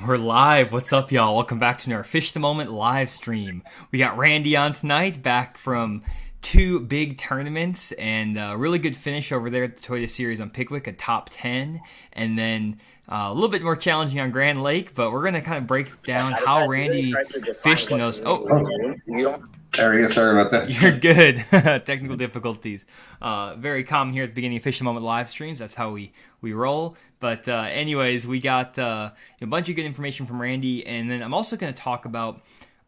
We're live. What's up, y'all? Welcome back to our Fish the Moment live stream. We got Randy on tonight, back from two big tournaments and a really good finish over there at the Toyota Series on Pickwick, a top 10, and then a little bit more challenging on Grand Lake, but we're going to kind of break down how Randy fished in those. There we go. Sorry about that. You're good. Technical difficulties. Very common here at the beginning of Fish the Moment live streams. That's how we roll. But anyways, we got a bunch of good information from Randy, and then I'm also going to talk about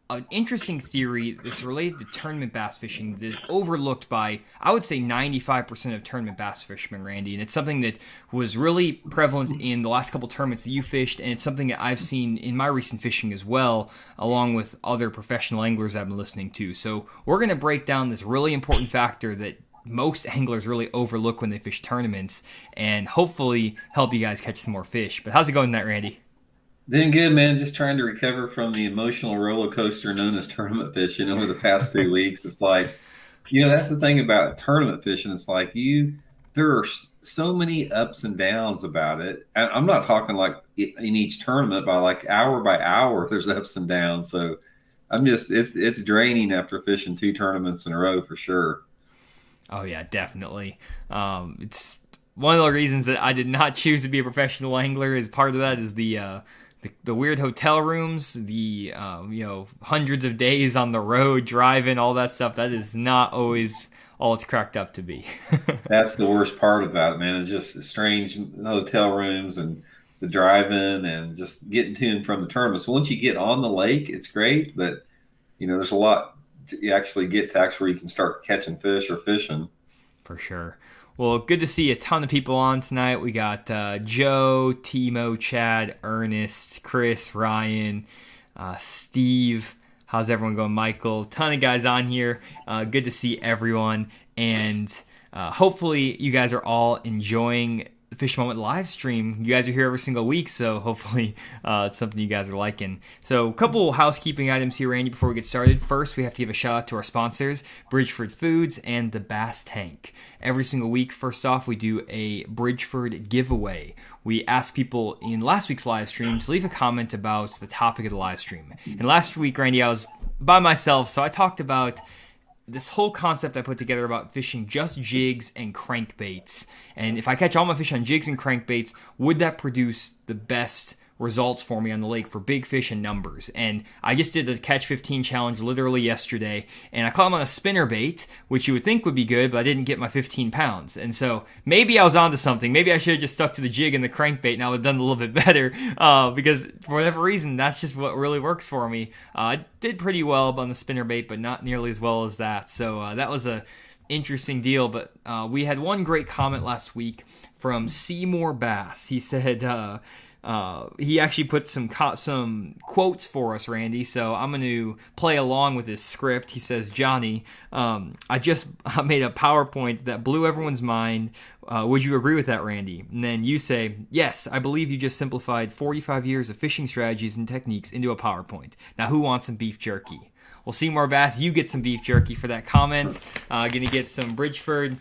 an interesting theory that's related to tournament bass fishing that is overlooked by, I would say, 95% of tournament bass fishermen, Randy. And it's something that was really prevalent in the last couple tournaments that you fished, and it's something that I've seen in my recent fishing as well, along with other professional anglers I've been listening to. So we're going to break down this really important factor that most anglers really overlook when they fish tournaments, and hopefully help you guys catch some more fish. But how's it going tonight, Randy? Doing good, man. Just trying to recover from the emotional roller coaster known as tournament fishing over the past 2 weeks. It's like, that's the thing about tournament fishing. It's like there are so many ups and downs about it. And I'm not talking like in each tournament, by hour, there's ups and downs. So it's draining after fishing 2 tournaments in a row for sure. Oh yeah, definitely. It's one of the reasons that I did not choose to be a professional angler. Is part of that is the weird hotel rooms, the hundreds of days on the road driving, all that stuff. That is not always all it's cracked up to be. That's the worst part about it, man. It's just the strange hotel rooms and the driving and just getting to and from the tournaments. Once you get on the lake, it's great, but there's a lot to actually get to where you can start catching fish or fishing. For sure. Well, good to see a ton of people on tonight. We got Joe, Timo, Chad, Ernest, Chris, Ryan, Steve. How's everyone going? Michael. Ton of guys on here. Good to see everyone. And hopefully you guys are all enjoying the Fish Moment live stream. You guys are here every single week, so hopefully it's something you guys are liking. So a couple housekeeping items here, Randy, before we get started. First, we have to give a shout out to our sponsors, Bridgeford Foods and the Bass Tank. Every single week, first off, we do a Bridgeford giveaway. We asked people in last week's live stream to leave a comment about the topic of the live stream. And last week, Randy, I was by myself, so I talked about this whole concept I put together about fishing just jigs and crankbaits. And if I catch all my fish on jigs and crankbaits, would that produce the best results for me on the lake for big fish and numbers? And I just did the Catch 15 challenge literally yesterday, and I caught them on a spinnerbait, which you would think would be good, but I didn't get my 15 pounds. And so maybe I was onto something. Maybe I should have just stuck to the jig and the crankbait, and I would have done a little bit better, because for whatever reason, that's just what really works for me. I did pretty well on the spinnerbait, but not nearly as well as that. So that was a interesting deal. But we had one great comment last week from Seymour Bass. He said he actually put some quotes for us, Randy, so I'm going to play along with his script. He says, Johnny, I just made a PowerPoint that blew everyone's mind. Would you agree with that, Randy? And then you say, yes, I believe you just simplified 45 years of fishing strategies and techniques into a PowerPoint. Now, who wants some beef jerky? Well, Seymour Bass, you get some beef jerky for that comment. Going to get some Bridgeford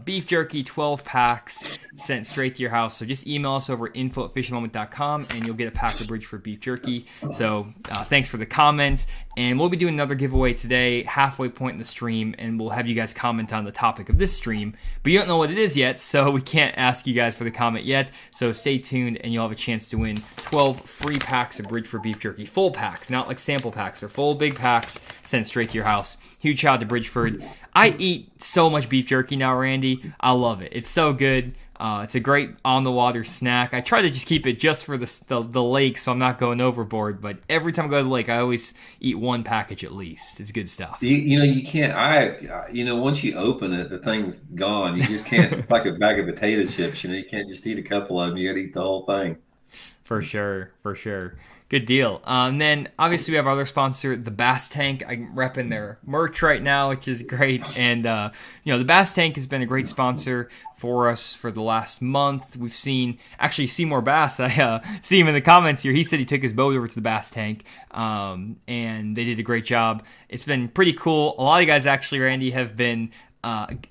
beef jerky, 12 packs sent straight to your house. So just email us over at info@fishmoment.com and you'll get a pack of Bridgeford beef jerky. So thanks for the comment. And we'll be doing another giveaway today, halfway point in the stream, and we'll have you guys comment on the topic of this stream. But you don't know what it is yet, so we can't ask you guys for the comment yet. So stay tuned and you'll have a chance to win 12 free packs of Bridgeford beef jerky. Full packs, not like sample packs. They're full big packs sent straight to your house. Huge shout out to Bridgeford. I eat so much beef jerky now, Randy. I love it. It's so good. It's a great on-the-water snack. I try to just keep it just for the lake so I'm not going overboard, but every time I go to the lake, I always eat one package at least. It's good stuff. You can't, once you open it, the thing's gone. You just can't, it's like a bag of potato chips, you can't just eat a couple of them. You got to eat the whole thing. For sure. Good deal. And then, obviously, we have our other sponsor, the Bass Tank. I'm repping their merch right now, which is great. And, the Bass Tank has been a great sponsor for us for the last month. We've seen, actually, Seymour Bass. I see him in the comments here. He said he took his boat over to the Bass Tank, and they did a great job. It's been pretty cool. A lot of guys, actually, Randy, have been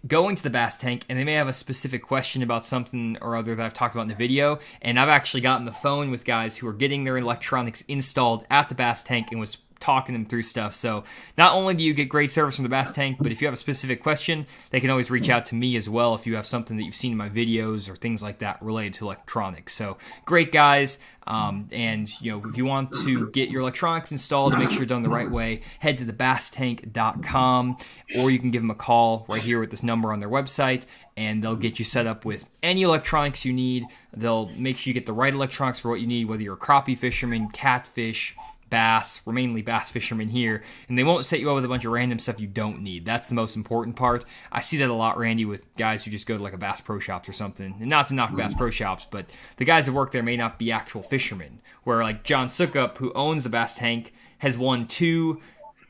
go into the bass tank, and they may have a specific question about something or other that I've talked about in the video. And I've actually gotten the phone with guys who are getting their electronics installed at the bass tank and was talking them through stuff. So not only do you get great service from the bass tank, but if you have a specific question, they can always reach out to me as well if you have something that you've seen in my videos or things like that related to electronics. So great guys. And if you want to get your electronics installed and make sure you're done the right way, head to thebasstank.com, or you can give them a call right here with this number on their website, and they'll get you set up with any electronics you need. They'll make sure you get the right electronics for what you need, whether you're a crappie fisherman, catfish, bass. We're mainly bass fishermen here, and they won't set you up with a bunch of random stuff you don't need. That's the most important part. I see that a lot, Randy, with guys who just go to like a Bass Pro Shops or something. And not to knock Bass Pro Shops, but the guys that work there may not be actual fishermen. Where like John Sukup, who owns the Bass Tank, has won 2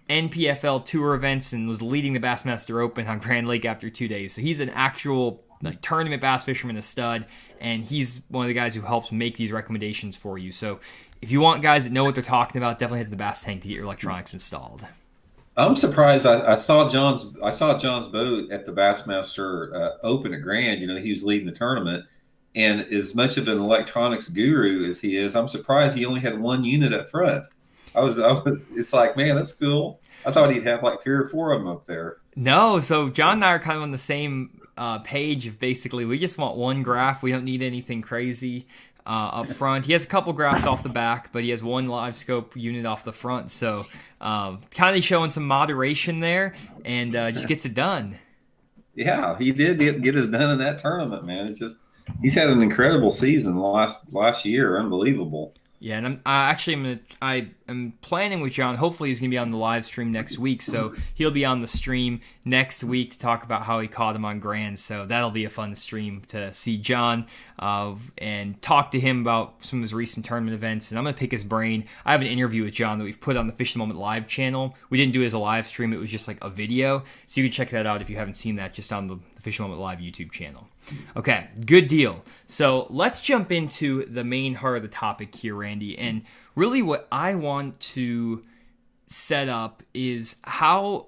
NPFL Tour events and was leading the Bassmaster Open on Grand Lake after 2 days. So he's an actual tournament bass fisherman, a stud, and he's one of the guys who helps make these recommendations for you. So if you want guys that know what they're talking about, definitely head to the Bass Tank to get your electronics installed. I'm surprised. I saw John's boat at the Bassmaster Open at Grand. He was leading the tournament, and as much of an electronics guru as he is, I'm surprised he only had 1 unit up front. It's like, man, that's cool. I thought he'd have like 3 or 4 of them up there. No, so John and I are kind of on the same page of basically we just want 1 graph. We don't need anything crazy up front. He has a couple graphs off the back, but he has 1 live scope unit off the front. So kind of showing some moderation there, and just gets it done. Yeah, he did get his done in that tournament, man. It's just he's had an incredible season last year. Unbelievable. Yeah, and I'm planning with John. Hopefully, he's gonna be on the live stream next week, so he'll be on the stream next week to talk about how he caught him on Grand. So that'll be a fun stream to see John and talk to him about some of his recent tournament events. And I'm gonna pick his brain. I have an interview with John that we've put on the Fish the Moment live channel. We didn't do it as a live stream; it was just like a video. So you can check that out if you haven't seen that, just on the Fish the Moment live YouTube channel. Okay, good deal. So let's jump into the main heart of the topic here, Randy. And really what I want to set up is how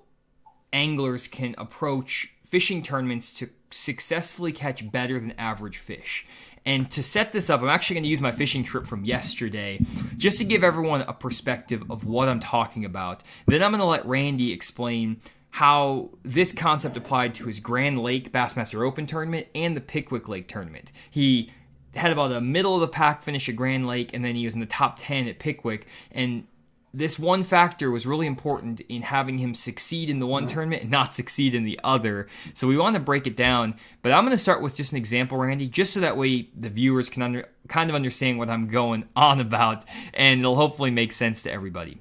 anglers can approach fishing tournaments to successfully catch better than average fish. And to set this up, I'm actually going to use my fishing trip from yesterday just to give everyone a perspective of what I'm talking about. Then I'm going to let Randy explain how this concept applied to his Grand Lake Bassmaster Open tournament and the Pickwick Lake tournament. He had about a middle of the pack finish at Grand Lake, and then he was in the top 10 at Pickwick. And this one factor was really important in having him succeed in the one tournament and not succeed in the other. So we want to break it down, but I'm going to start with just an example, Randy, just so that way the viewers can kind of understand what I'm going on about, and it'll hopefully make sense to everybody.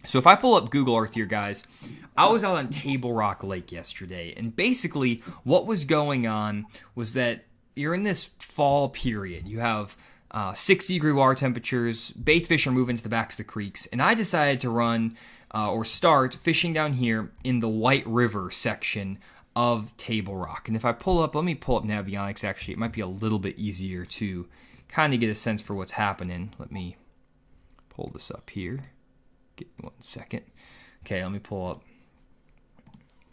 So if I pull up Google Earth here, guys, I was out on Table Rock Lake yesterday, and basically what was going on was that you're in this fall period. You have 60-degree water temperatures, bait fish are moving to the backs of the creeks, and I decided to run or start fishing down here in the White River section of Table Rock. And if I let me pull up Navionics, actually, it might be a little bit easier to kind of get a sense for what's happening. Let me pull this up here. Give me 1 second. Okay, let me pull up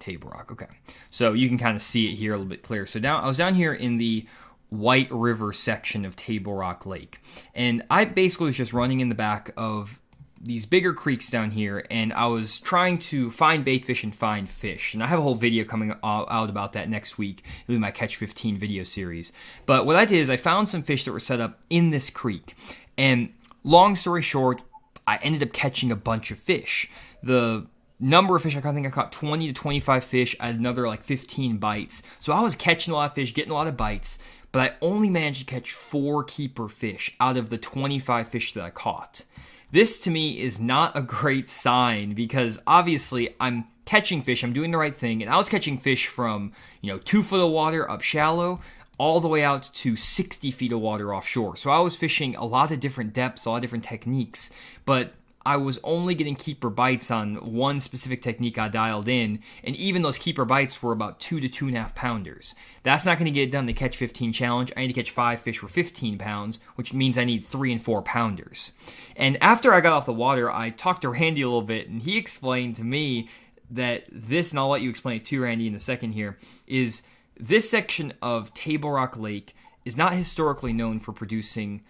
Table Rock. Okay, so you can kind of see it here a little bit clearer. So I was down here in the White River section of Table Rock Lake, and I basically was just running in the back of these bigger creeks down here, and I was trying to find bait fish and find fish. And I have a whole video coming out about that next week. It'll be my Catch 15 video series. But what I did is I found some fish that were set up in this creek, and long story short, I ended up catching a bunch of fish. The number of fish, I think I caught 20 to 25 fish. I had another like 15 bites. So I was catching a lot of fish, getting a lot of bites, but I only managed to catch 4 keeper fish out of the 25 fish that I caught. This to me is not a great sign because obviously I'm catching fish, I'm doing the right thing, and I was catching fish from 2 foot of water up shallow all the way out to 60 feet of water offshore. So I was fishing a lot of different depths, a lot of different techniques, but I was only getting keeper bites on one specific technique I dialed in, and even those keeper bites were about 2 to 2.5 pounders. That's not going to get it done the Catch 15 challenge. I need to catch 5 fish for 15 pounds, which means I need 3 and 4 pounders. And after I got off the water, I talked to Randy a little bit, and he explained to me that this, and I'll let you explain it too, Randy, in a second here, is this section of Table Rock Lake is not historically known for producing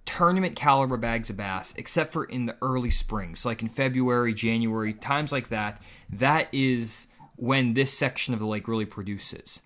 tournament caliber bags of bass, except for in the early spring. So like in February, January, times like that, that is when this section of the lake really produces.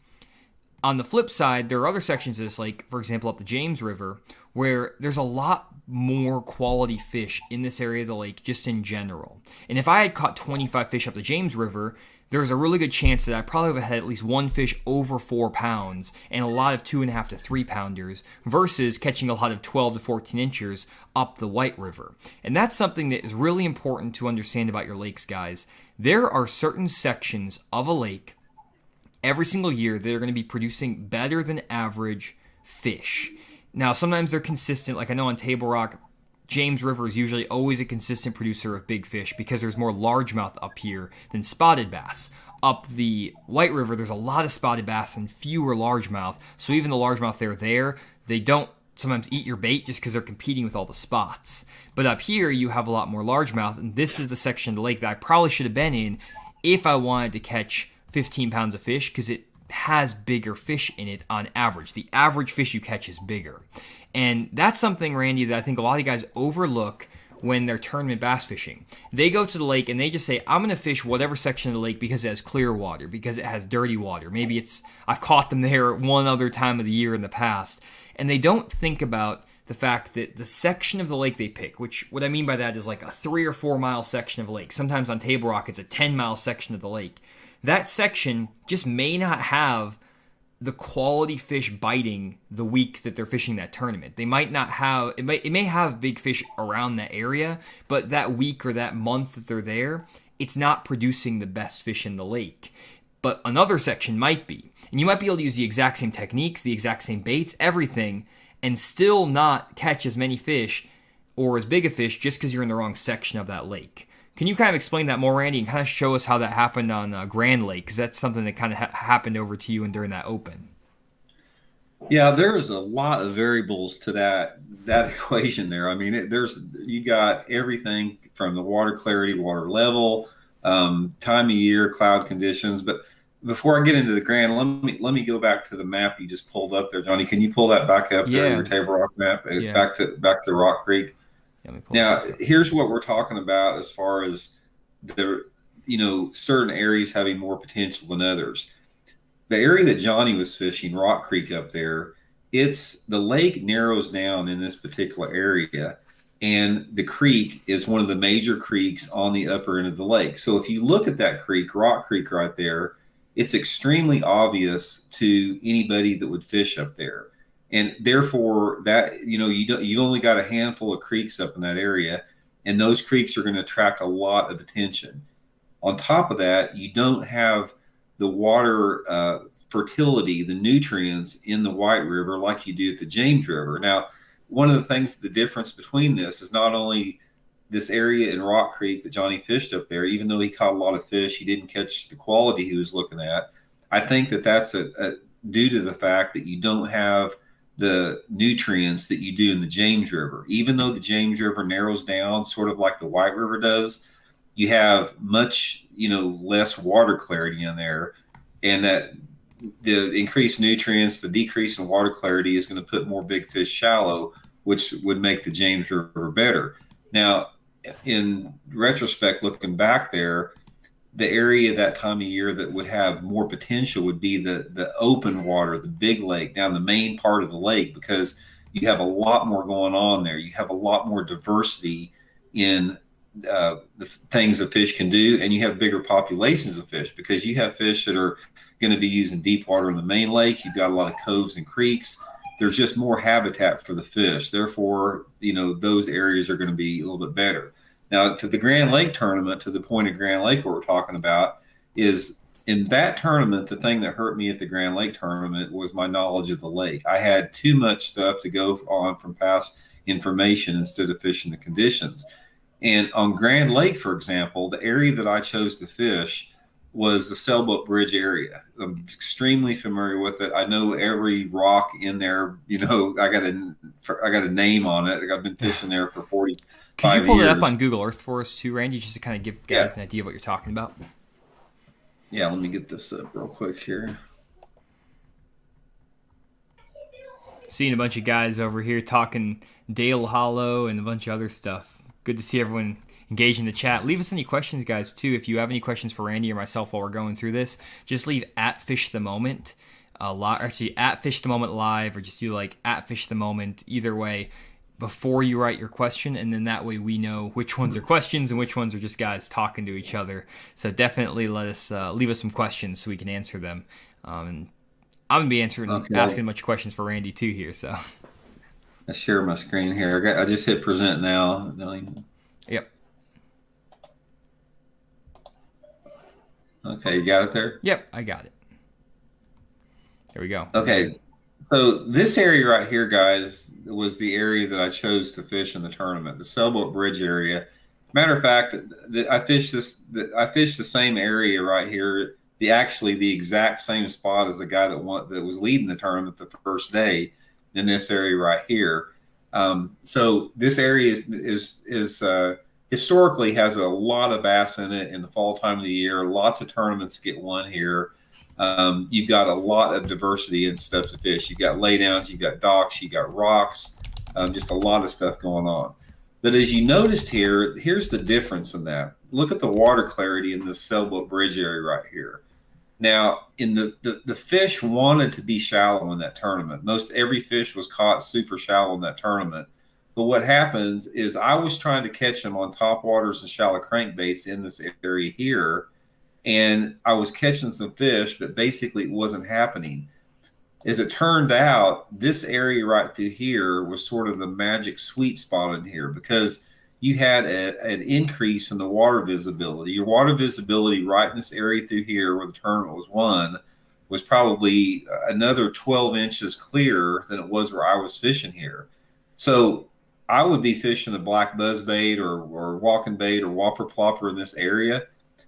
On the flip side, there are other sections of this lake, for example, up the James River, where there's a lot more quality fish in this area of the lake just in general. And if I had caught 25 fish up the James River, there's a really good chance that I probably would have had at least one fish over 4 pounds and a lot of 2.5 to 3 pounders versus catching a lot of 12 to 14 inchers up the White River. And that's something that is really important to understand about your lakes, guys. There are certain sections of a lake every single year that are going to be producing better than average fish. Now, sometimes they're consistent. Like I know on Table Rock, James River is usually always a consistent producer of big fish because there's more largemouth up here than spotted bass. Up the White River, there's a lot of spotted bass and fewer largemouth. So even the largemouth that are there, they don't sometimes eat your bait just because they're competing with all the spots. But up here, you have a lot more largemouth, and this is the section of the lake that I probably should have been in if I wanted to catch 15 pounds of fish because it has bigger fish in it on average. The average fish you catch is bigger. And that's something, Randy, that I think a lot of guys overlook when they're tournament bass fishing. They go to the lake and they just say, I'm going to fish whatever section of the lake because it has clear water, because it has dirty water. Maybe I've caught them there one other time of the year in the past. And they don't think about the fact that the section of the lake they pick, which what I mean by that is like a 3 or 4 mile section of a lake. Sometimes on Table Rock, it's a 10-mile section of the lake. That section just may not have the quality fish biting the week that they're fishing that tournament. They might not have, it may have big fish around that area, but that week or that month that they're there, it's not producing the best fish in the lake. But another section might be. And you might be able to use the exact same techniques, the exact same baits, everything, and still not catch as many fish or as big a fish just because you're in the wrong section of that lake. Can you kind of explain that more, Randy, and kind of show us how that happened on Grand Lake? Because that's something that kind of happened over to you and during that open. Yeah, there's a lot of variables to that equation there. I mean, you got everything from the water clarity, water level, time of year, cloud conditions. But before I get into the Grand, let me go back to the map you just pulled up there, Johnny. Can you pull that back up there, your Table Rock map, back to Rock Creek? Now, here's what we're talking about as far as certain areas having more potential than others. The area that Johnny was fishing, Rock Creek up there, the lake narrows down in this particular area, and the creek is one of the major creeks on the upper end of the lake. So if you look at that creek, Rock Creek right there, it's extremely obvious to anybody that would fish up there. And therefore, that you only got a handful of creeks up in that area, and those creeks are going to attract a lot of attention. On top of that, you don't have the water fertility, the nutrients in the White River like you do at the James River. Now, one of the things, the difference between this is not only this area in Rock Creek that Johnny fished up there, even though he caught a lot of fish, he didn't catch the quality he was looking at. I think that's due to the fact that you don't have the nutrients that you do in the James River. Even though the James River narrows down sort of like the White River does, you have much, less water clarity in there, and that the increased nutrients, the decrease in water clarity is going to put more big fish shallow, which would make the James River better. Now, in retrospect, looking back there, the area that time of year that would have more potential would be the open water, the big lake down the main part of the lake, because you have a lot more going on there. You have a lot more diversity in the things that fish can do, and you have bigger populations of fish because you have fish that are going to be using deep water in the main lake. You've got a lot of coves and creeks. There's just more habitat for the fish. Therefore, those areas are going to be a little bit better. Now, to the Grand Lake tournament, to the point of Grand Lake, what we're talking about is in that tournament, the thing that hurt me at the Grand Lake tournament was my knowledge of the lake. I had too much stuff to go on from past information instead of fishing the conditions. And on Grand Lake, for example, the area that I chose to fish was the Sailboat Bridge area. I'm extremely familiar with it. I know every rock in there. I got a name on it. I've been fishing there for 45 years. Could you pull it up on Google Earth for us too, Randy, just to kind of give guys an idea of what you're talking about? Yeah, let me get this up real quick here. Seeing a bunch of guys over here talking Dale Hollow and a bunch of other stuff. Good to see everyone engage in the chat. Leave us any questions, guys, too. If you have any questions for Randy or myself while we're going through this, just leave at Fish the Moment. Actually, at Fish the Moment Live, or just do like at Fish the Moment. Either way, before you write your question, and then that way we know which ones are questions and which ones are just guys talking to each other. So definitely leave us some questions so we can answer them. And I'm gonna be asking a bunch of questions for Randy too here. So I share my screen here. I just hit present now. Yep. Okay, you got it there? Yep, I got it. There we go. Okay, so this area right here, guys, was the area that I chose to fish in the tournament, the Sailboat Bridge area. Matter of fact, I fished the same area right here. The exact same spot as the guy that was leading the tournament the first day in this area right here. So this area is historically has a lot of bass in it in the fall time of the year. Lots of tournaments get won here. You've got a lot of diversity in stuff to fish. You've got laydowns, you've got docks, you've got rocks, just a lot of stuff going on. But as you noticed here, here's the difference in that. Look at the water clarity in this Sailboat Bridge area right here. Now, in the fish wanted to be shallow in that tournament. Most every fish was caught super shallow in that tournament. But what happens is I was trying to catch them on top waters and shallow crankbaits in this area here, and I was catching some fish, but basically it wasn't happening. As it turned out, this area right through here was sort of the magic sweet spot in here because you had an increase in the water visibility. Your water visibility right in this area through here where the tournament was won was probably another 12 inches clearer than it was where I was fishing here. So I would be fishing the black buzzbait or walking bait or whopper plopper in this area,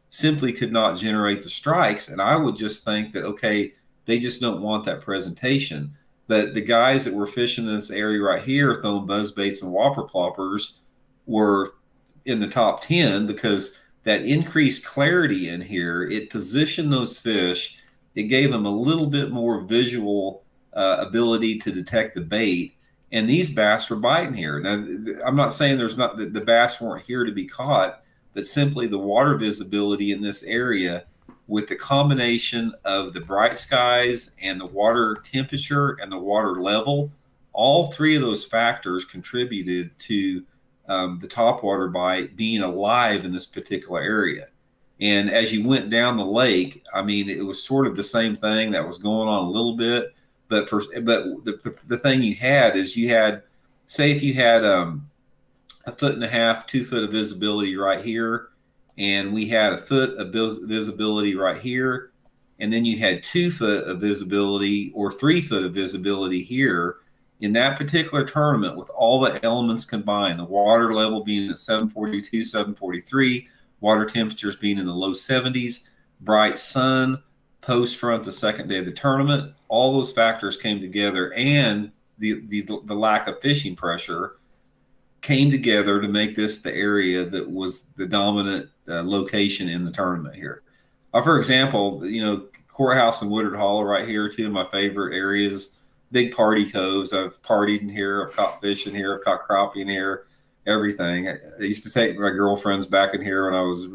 simply could not generate the strikes. And I would just think that, okay, they just don't want that presentation. But the guys that were fishing in this area right here, throwing buzzbaits and whopper ploppers, were in the top 10 because that increased clarity in here, it positioned those fish. It gave them a little bit more visual ability to detect the bait. And these bass were biting here. Now, I'm not saying the bass weren't here to be caught, but simply the water visibility in this area with the combination of the bright skies and the water temperature and the water level, all three of those factors contributed to the topwater bite being alive in this particular area. And as you went down the lake, I mean, it was sort of the same thing that was going on a little bit. But the thing you had is say if you had a 1.5 2 foot of visibility right here, and we had a foot of visibility right here, and then you had 2 foot of visibility or 3 foot of visibility here. In that particular tournament, with all the elements combined, the water level being at 742, 743, water temperatures being in the low 70s, bright sun, post front the second day of the tournament, all those factors came together, and the lack of fishing pressure came together to make this the area that was the dominant location in the tournament here. For example, Courthouse and Woodard Hollow right here, two of my favorite areas, big party coves. I've partied in here. I've caught fish in here. I've caught crappie in here, everything. I used to take my girlfriends back in here when I was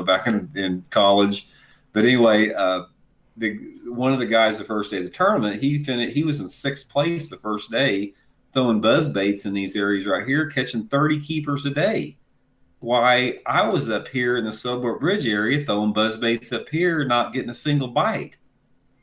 back in college. But anyway, one of the guys the first day of the tournament, he was in 6th place the first day, throwing buzz baits in these areas right here, catching 30 keepers a day. Why, I was up here in the Sailboat Bridge area throwing buzz baits up here, not getting a single bite.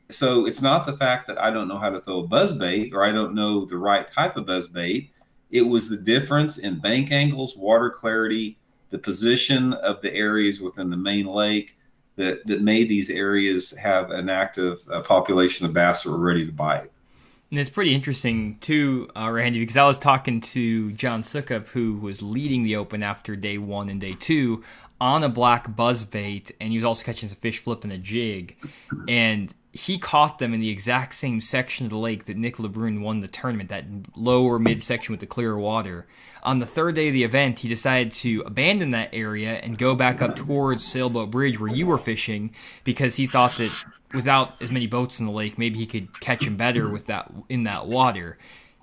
So it's not the fact that I don't know how to throw a buzz bait or I don't know the right type of buzz bait. It was the difference in bank angles, water clarity, the position of the areas within the main lake that made these areas have an active population of bass that were ready to bite. And it's pretty interesting, too, Randy, because I was talking to John Sukup, who was leading the Open after day 1 and day 2, on a black buzzbait, and he was also catching some fish flipping a jig, and he caught them in the exact same section of the lake that Nick LeBrun won the tournament, that lower midsection with the clear water. On the third day of the event, he decided to abandon that area and go back up towards Sailboat Bridge where you were fishing, because he thought that without as many boats in the lake, maybe he could catch him better with that in that water.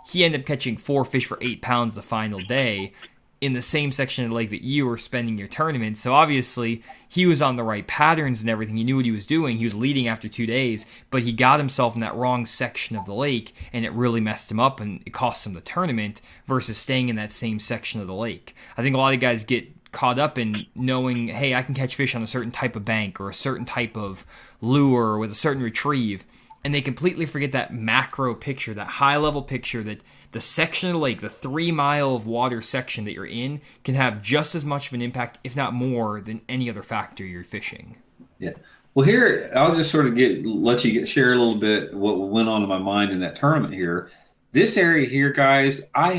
He ended up catching 4 fish for 8 pounds the final day in the same section of the lake that you were spending your tournament. So obviously he was on the right patterns and everything. He knew what he was doing. He was leading after 2 days, but he got himself in that wrong section of the lake, and it really messed him up, and it cost him the tournament versus staying in that same section of the lake. I think a lot of guys get caught up in knowing, hey, I can catch fish on a certain type of bank or a certain type of lure with a certain retrieve, and they completely forget that macro picture, that high-level picture that the section of the lake, the 3 mile of water section that you're in, can have just as much of an impact, if not more, than any other factor you're fishing. Yeah. Well, here, I'll just sort of let you share a little bit what went on in my mind in that tournament here. This area here, guys, I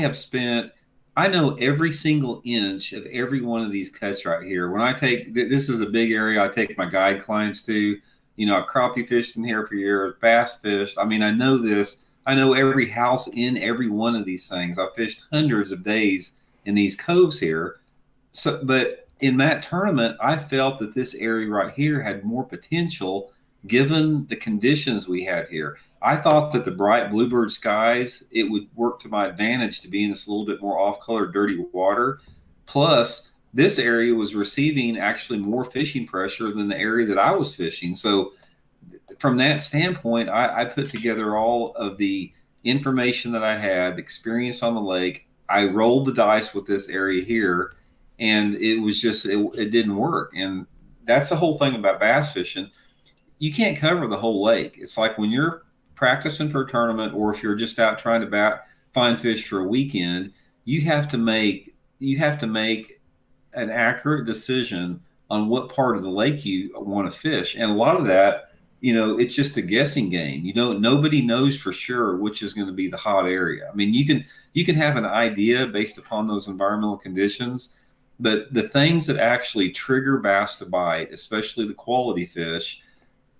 know every single inch of every one of these cuts right here. When I take, this is a big area I take my guide clients to. You know, I've crappie fished in here for years, bass fished. I mean, I know this. I know every house in every one of these things. I've fished hundreds of days in these coves here. So, but in that tournament, I felt that this area right here had more potential given the conditions we had here. I thought that the bright bluebird skies, it would work to my advantage to be in this little bit more off-color, dirty water. Plus, this area was receiving actually more fishing pressure than the area that I was fishing. So from that standpoint, I put together all of the information that I had, the experience on the lake. I rolled the dice with this area here, and it was just, it didn't work. And that's the whole thing about bass fishing. You can't cover the whole lake. It's like when you're practicing for a tournament, or if you're just out trying to find fish for a weekend, you have to make an accurate decision on what part of the lake you want to fish. And a lot of that, you know, it's just a guessing game. Nobody knows for sure which is going to be the hot area. I mean, you can have an idea based upon those environmental conditions, but the things that actually trigger bass to bite, especially the quality fish,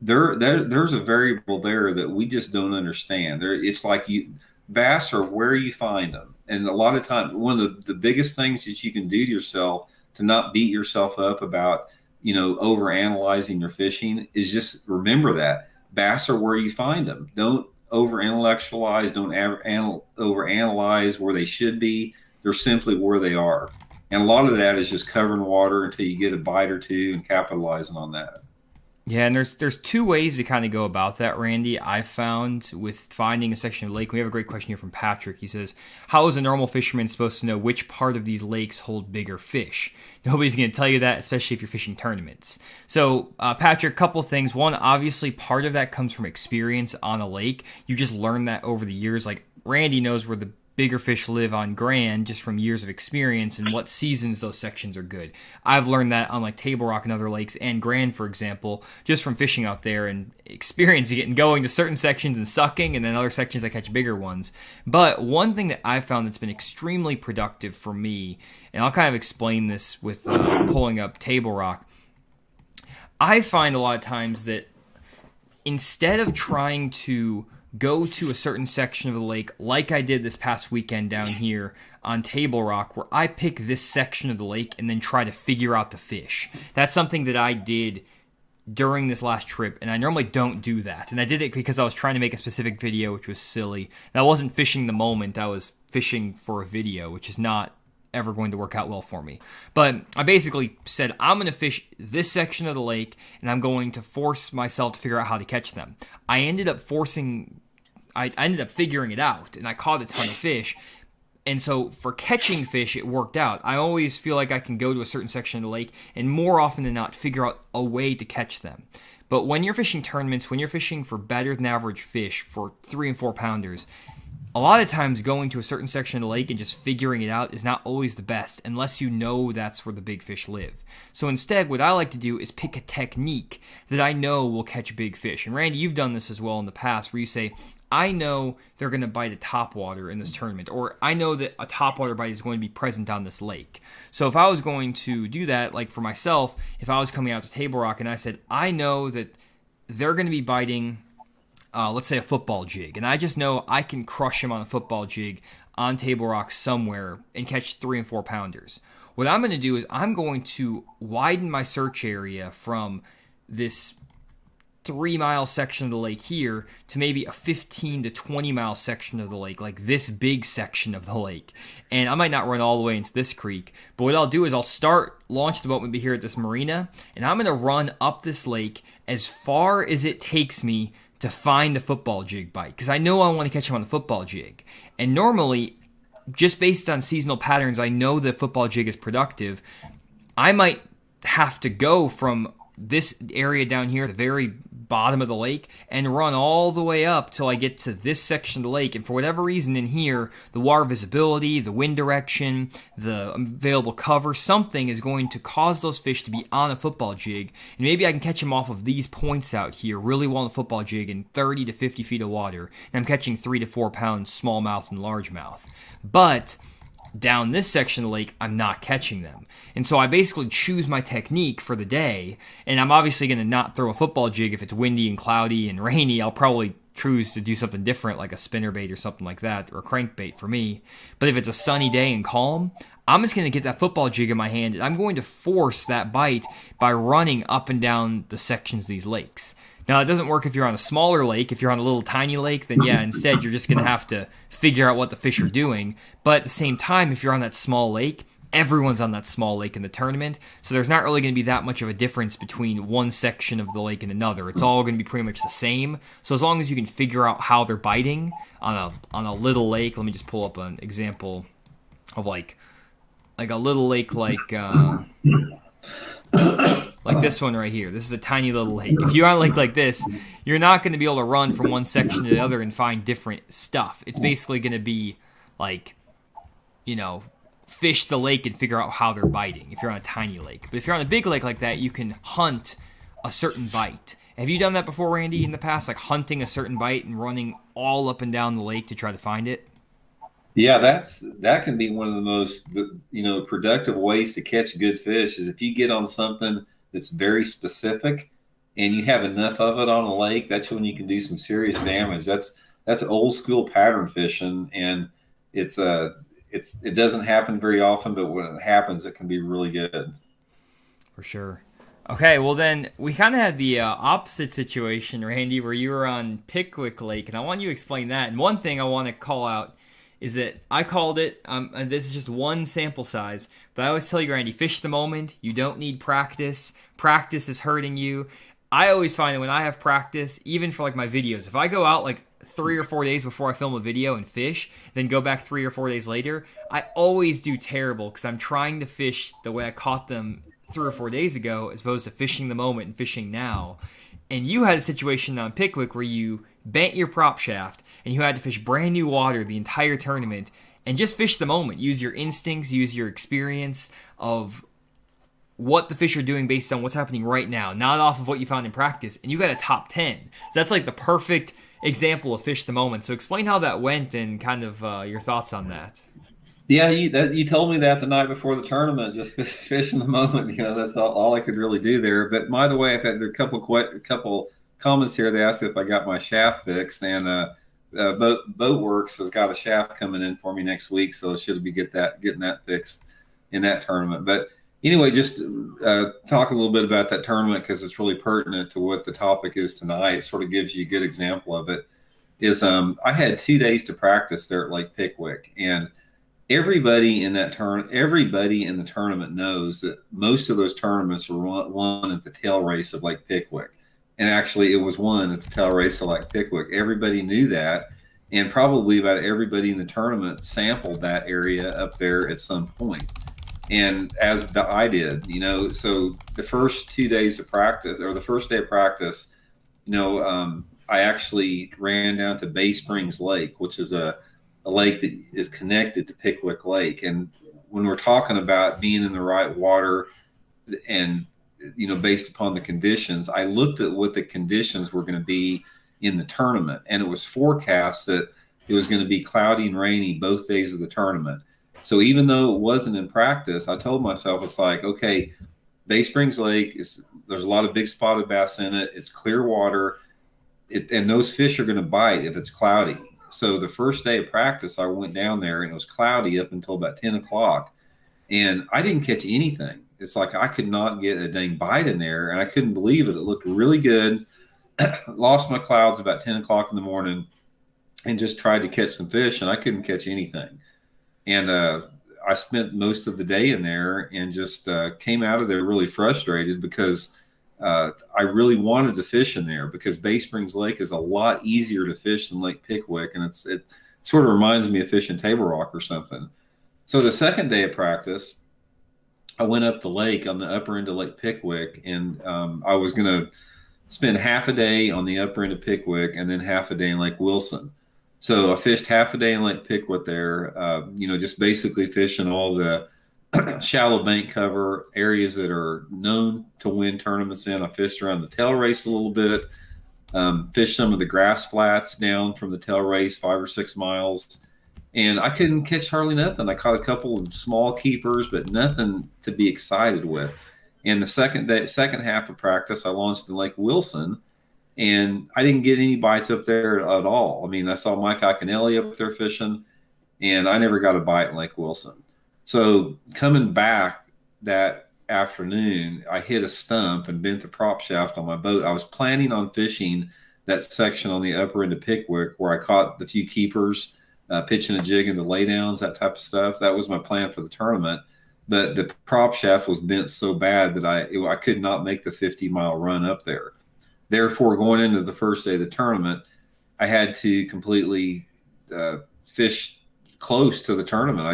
there's a variable there that we just don't understand. It's like bass are where you find them. And a lot of times, one of the biggest things that you can do to yourself to not beat yourself up about, over analyzing your fishing is just remember that bass are where you find them. Don't over intellectualize, don't over analyze where they should be. They're simply where they are. And a lot of that is just covering water until you get a bite or two and capitalizing on that. Yeah, and there's 2 ways to kind of go about that, Randy. I found with finding a section of the lake. We have a great question here from Patrick. He says, how is a normal fisherman supposed to know which part of these lakes hold bigger fish? Nobody's going to tell you that, especially if you're fishing tournaments. So, Patrick, a couple things. One, obviously, part of that comes from experience on a lake. You just learn that over the years. Like, Randy knows where the bigger fish live on Grand just from years of experience and what seasons those sections are good. I've learned that on like Table Rock and other lakes and Grand, for example, just from fishing out there and experiencing it and going to certain sections and sucking, and then other sections I catch bigger ones. But one thing that I've found that's been extremely productive for me, and I'll kind of explain this with pulling up Table Rock, I find a lot of times that instead of trying to go to a certain section of the lake like I did this past weekend down here on Table Rock, where I pick this section of the lake and then try to figure out the fish. That's something that I did during this last trip, and I normally don't do that. And I did it because I was trying to make a specific video, which was silly. And I wasn't fishing the moment, I was fishing for a video, which is not ever going to work out well for me. But I basically said, I'm going to fish this section of the lake, and I'm going to force myself to figure out how to catch them. I ended up figuring it out, and I caught a ton of fish. And so for catching fish, it worked out. I always feel like I can go to a certain section of the lake and more often than not figure out a way to catch them. But when you're fishing tournaments, when you're fishing for better than average fish, for 3 and 4 pounders, a lot of times going to a certain section of the lake and just figuring it out is not always the best unless you know that's where the big fish live. So instead, what I like to do is pick a technique that I know will catch big fish. And Randy, you've done this as well in the past where you say, I know they're going to bite a topwater in this tournament, or I know that a topwater bite is going to be present on this lake. So if I was going to do that, like for myself, if I was coming out to Table Rock and I said, I know that they're going to be biting, let's say a football jig, and I just know I can crush them on a football jig on Table Rock somewhere and catch 3 and 4 pounders. What I'm going to do is I'm going to widen my search area from this 3-mile section of the lake here to maybe a 15 to 20-mile section of the lake, like this big section of the lake. And I might not run all the way into this creek, but what I'll do is I'll launch the boat maybe here at this marina, and I'm going to run up this lake as far as it takes me to find a football jig bite, because I know I want to catch him on the football jig. And normally, just based on seasonal patterns, I know the football jig is productive. I might have to go from this area down here at the very bottom of the lake and run all the way up till I get to this section of the lake. And for whatever reason in here, the water visibility, the wind direction, the available cover, something is going to cause those fish to be on a football jig. And maybe I can catch them off of these points out here really well on a football jig in 30 to 50 feet of water. And I'm catching 3 to 4 pound smallmouth and largemouth. But down this section of the lake, I'm not catching them. And so I basically choose my technique for the day, and I'm obviously going to not throw a football jig if it's windy and cloudy and rainy. I'll probably choose to do something different, like a spinnerbait or something like that, or a crankbait for me. But if it's a sunny day and calm, I'm just going to get that football jig in my hand, and I'm going to force that bite by running up and down the sections of these lakes. Now, it doesn't work if you're on a smaller lake. If you're on a little tiny lake, then yeah, instead you're just going to have to figure out what the fish are doing. But at the same time, if you're on that small lake, everyone's on that small lake in the tournament, so there's not really going to be that much of a difference between one section of the lake and another. It's all going to be pretty much the same. So as long as you can figure out how they're biting on a little lake, let me just pull up an example of like a little lake like this one right here. This is a tiny little lake. If you're on a lake like this, you're not going to be able to run from one section to the other and find different stuff. It's basically going to be like, fish the lake and figure out how they're biting if you're on a tiny lake. But if you're on a big lake like that, you can hunt a certain bite. Have you done that before, Randy, in the past, like hunting a certain bite and running all up and down the lake to try to find it? Yeah, that can be one of the most productive ways to catch good fish is if you get on something that's very specific and you have enough of it on a lake. That's when you can do some serious damage. That's old school pattern fishing, and it doesn't happen very often, but when it happens, it can be really good. For sure. Okay, well then we kind of had the opposite situation, Randy, where you were on Pickwick Lake, and I want you to explain that. And one thing I want to call out is that I called it, and this is just one sample size, but I always tell you, Randy, fish the moment. You don't need practice. Practice is hurting you. I always find that when I have practice, even for like my videos, if I go out like 3 or 4 days before I film a video and fish, then go back 3 or 4 days later, I always do terrible because I'm trying to fish the way I caught them 3 or 4 days ago as opposed to fishing the moment and fishing now. And you had a situation on Pickwick where you bent your prop shaft and you had to fish brand new water the entire tournament and just fish the moment. Use your instincts, use your experience of what the fish are doing based on what's happening right now, not off of what you found in practice. And you got a top 10. So that's like the perfect example of fish the moment. So explain how that went and kind of your thoughts on that. Yeah, you told me that the night before the tournament, just fish in the moment. That's all I could really do there. But by the way, I've had a couple comments here. They asked if I got my shaft fixed, and Boatworks has got a shaft coming in for me next week, so I should be getting that fixed in that tournament. But anyway, just talk a little bit about that tournament because it's really pertinent to what the topic is tonight. It sort of gives you a good example of it. I had 2 days to practice there at Lake Pickwick, and everybody in the tournament knows that most of those tournaments were won at the tail race of Lake Pickwick. And actually, it was won at the tail race of Lake Pickwick. Everybody knew that, and probably about everybody in the tournament sampled that area up there at some point. And I did, so the first 2 days of practice, or the first day of practice, I actually ran down to Bay Springs Lake, which is a lake that is connected to Pickwick Lake. And when we're talking about being in the right water and, based upon the conditions, I looked at what the conditions were going to be in the tournament. And it was forecast that it was going to be cloudy and rainy both days of the tournament. So even though it wasn't in practice, I told myself, it's like, okay, Bay Springs Lake there's a lot of big spotted bass in it. It's clear water, and those fish are going to bite if it's cloudy. So the first day of practice, I went down there and it was cloudy up until about 10 o'clock, and I didn't catch anything. It's like I could not get a dang bite in there, and I couldn't believe it. It looked really good. Lost my clouds about 10 o'clock in the morning and just tried to catch some fish, and I couldn't catch anything. And I spent most of the day in there and just came out of there really frustrated because I really wanted to fish in there, because Bay Springs Lake is a lot easier to fish than Lake Pickwick. And it sort of reminds me of fishing Table Rock or something. So the second day of practice, I went up the lake on the upper end of Lake Pickwick, and I was going to spend half a day on the upper end of Pickwick and then half a day in Lake Wilson. So I fished half a day in Lake Pickwick there, just basically fishing all the shallow bank cover areas that are known to win tournaments in. I fished around the tail race a little bit, fished some of the grass flats down from the tail race 5 or 6 miles, and I couldn't catch hardly nothing. I caught a couple of small keepers, but nothing to be excited with. And the second half of practice, I launched in Lake Wilson, and I didn't get any bites up there at all. I mean, I saw Mike Iaconelli up there fishing, and I never got a bite in Lake Wilson. So coming back that afternoon, I hit a stump and bent the prop shaft on my boat. I was planning on fishing that section on the upper end of Pickwick where I caught the few keepers, pitching a jig into laydowns, that type of stuff. That was my plan for the tournament. But the prop shaft was bent so bad that I could not make the 50-mile run up there. Therefore, going into the first day of the tournament, I had to completely fish close to the tournament.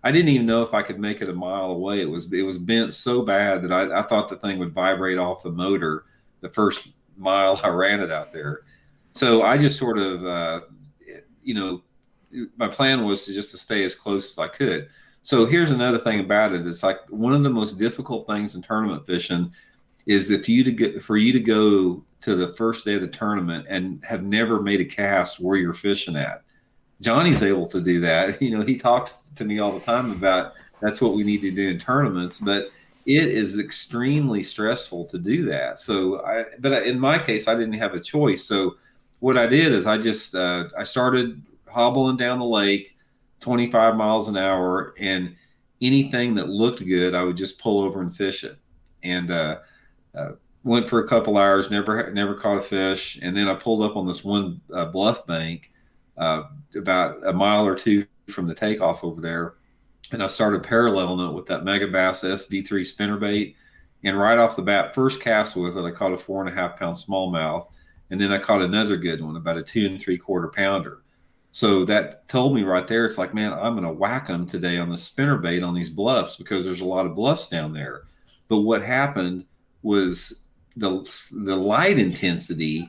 I didn't even know if I could make it a mile away. It was bent so bad that I thought the thing would vibrate off the motor the first mile I ran it out there. So I just sort of, my plan was to stay as close as I could. So here's another thing about it. It's like one of the most difficult things in tournament fishing is for you to go to the first day of the tournament and have never made a cast where you're fishing at. Johnny's able to do that. He talks to me all the time about that's what we need to do in tournaments, but it is extremely stressful to do that. So, but in my case, I didn't have a choice. So what I did is I started hobbling down the lake 25 miles an hour, and anything that looked good, I would just pull over and fish it. And went for a couple hours, never caught a fish. And then I pulled up on this one bluff bank about a mile or two from the takeoff over there, and I started paralleling it with that Megabass SV3 spinnerbait. And right off the bat, first cast with it, I caught a 4.5 pound smallmouth, and then I caught another good one, about a 2 3/4 pounder. So that told me right there, it's like, man, I'm going to whack them today on the spinnerbait on these bluffs, because there's a lot of bluffs down there. But what happened was the light intensity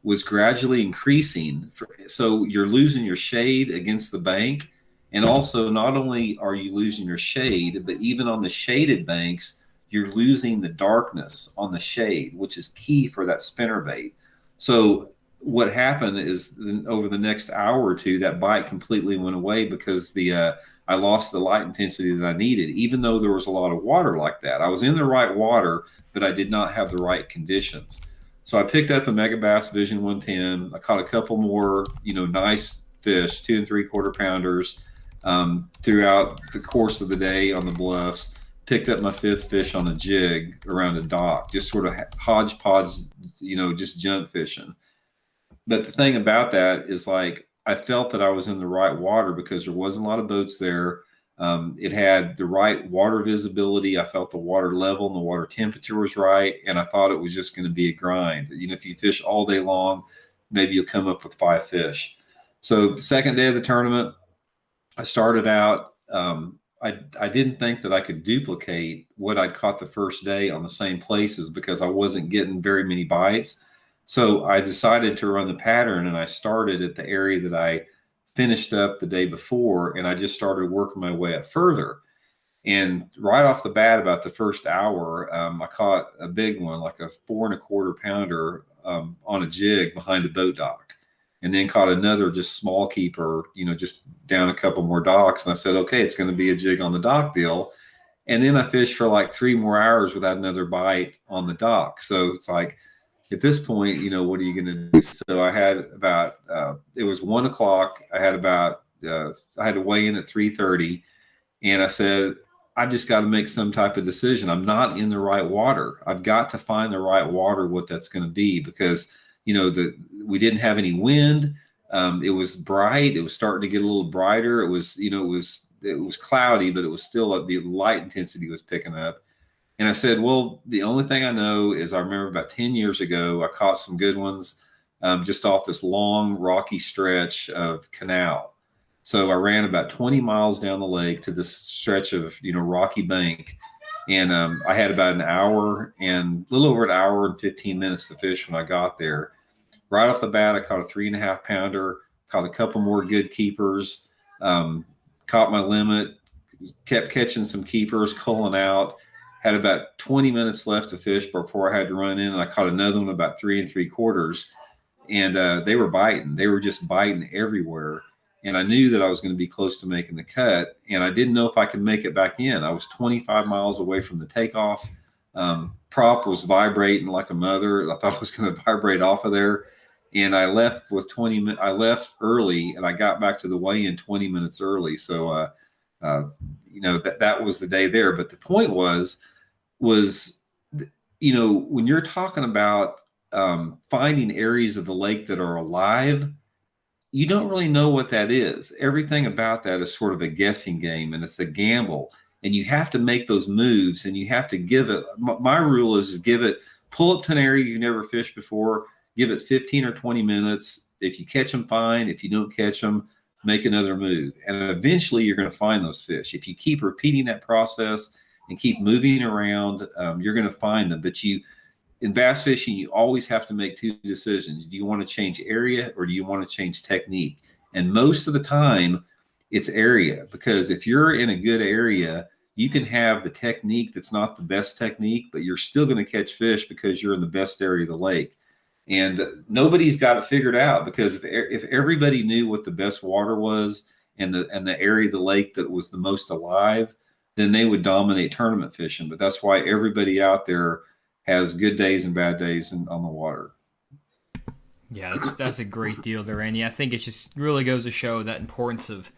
was gradually increasing. So you're losing your shade against the bank. And also, not only are you losing your shade, but even on the shaded banks, you're losing the darkness on the shade, which is key for that spinnerbait. So what happened is over the next hour or two, that bite completely went away, because I lost the light intensity that I needed, even though there was a lot of water like that. I was in the right water, but I did not have the right conditions. So I picked up a Megabass Vision 110. I caught a couple more, nice fish, 2 3/4 pounders, throughout the course of the day on the bluffs. Picked up my 5th fish on a jig around a dock, just sort of hodgepodge, just junk fishing. But the thing about that is, like, I felt that I was in the right water because there wasn't a lot of boats there. It had the right water visibility. I felt the water level and the water temperature was right. And I thought it was just going to be a grind. If you fish all day long, maybe you'll come up with 5 fish. So the second day of the tournament, I started out, I didn't think that I could duplicate what I'd caught the first day on the same places, because I wasn't getting very many bites. So I decided to run the pattern, and I started at the area that I finished up the day before, and I just started working my way up further. And right off the bat, about the first hour, I caught a big one, like a 4 1/4 pounder on a jig behind a boat dock, and then caught another just small keeper, just down a couple more docks. And I said, okay, it's going to be a jig on the dock deal. And then I fished for like 3 more hours without another bite on the dock. So it's like, at this point, what are you going to do? So I had about, it was 1 o'clock. I had I had to weigh in at 3:30. And I said, I just got to make some type of decision. I'm not in the right water. I've got to find the right water, what that's going to be, because, we didn't have any wind. It was bright. It was starting to get a little brighter. It was, it was cloudy, but it was still, the light intensity was picking up. And I said, well, the only thing I know is I remember about 10 years ago, I caught some good ones just off this long, rocky stretch of canal. So I ran about 20 miles down the lake to this stretch of, rocky bank. And I had about an hour and a little over an hour and 15 minutes to fish when I got there. Right off the bat, I caught a 3.5 pounder, caught a couple more good keepers, caught my limit, kept catching some keepers, culling out. Had about 20 minutes left to fish before I had to run in, and I caught another one about 3 3/4. And they were biting. They were just biting everywhere. And I knew that I was going to be close to making the cut, and I didn't know if I could make it back in. I was 25 miles away from the takeoff. Prop was vibrating like a mother. I thought it was going to vibrate off of there. And I left with 20 minutes. I left early, and I got back to the weigh-in 20 minutes early. So, that was the day there. But the point was, when you're talking about finding areas of the lake that are alive, you don't really know what that is. Everything about that is sort of a guessing game, and it's a gamble. And you have to make those moves, and you have to give it. My rule is pull up to an area you've never fished before, give it 15 or 20 minutes. If you catch them, fine. If you don't catch them, make another move. And eventually you're going to find those fish. If you keep repeating that process and keep moving around, you're going to find them. But in bass fishing, you always have to make two decisions. Do you want to change area, or do you want to change technique? And most of the time it's area, because if you're in a good area, you can have the technique that's not the best technique, but you're still going to catch fish because you're in the best area of the lake. And nobody's got it figured out, because if everybody knew what the best water was and the area of the lake that was the most alive, then they would dominate tournament fishing. But that's why everybody out there has good days and bad days on the water. Yeah, that's a great deal there, Randy. I think it just really goes to show that importance of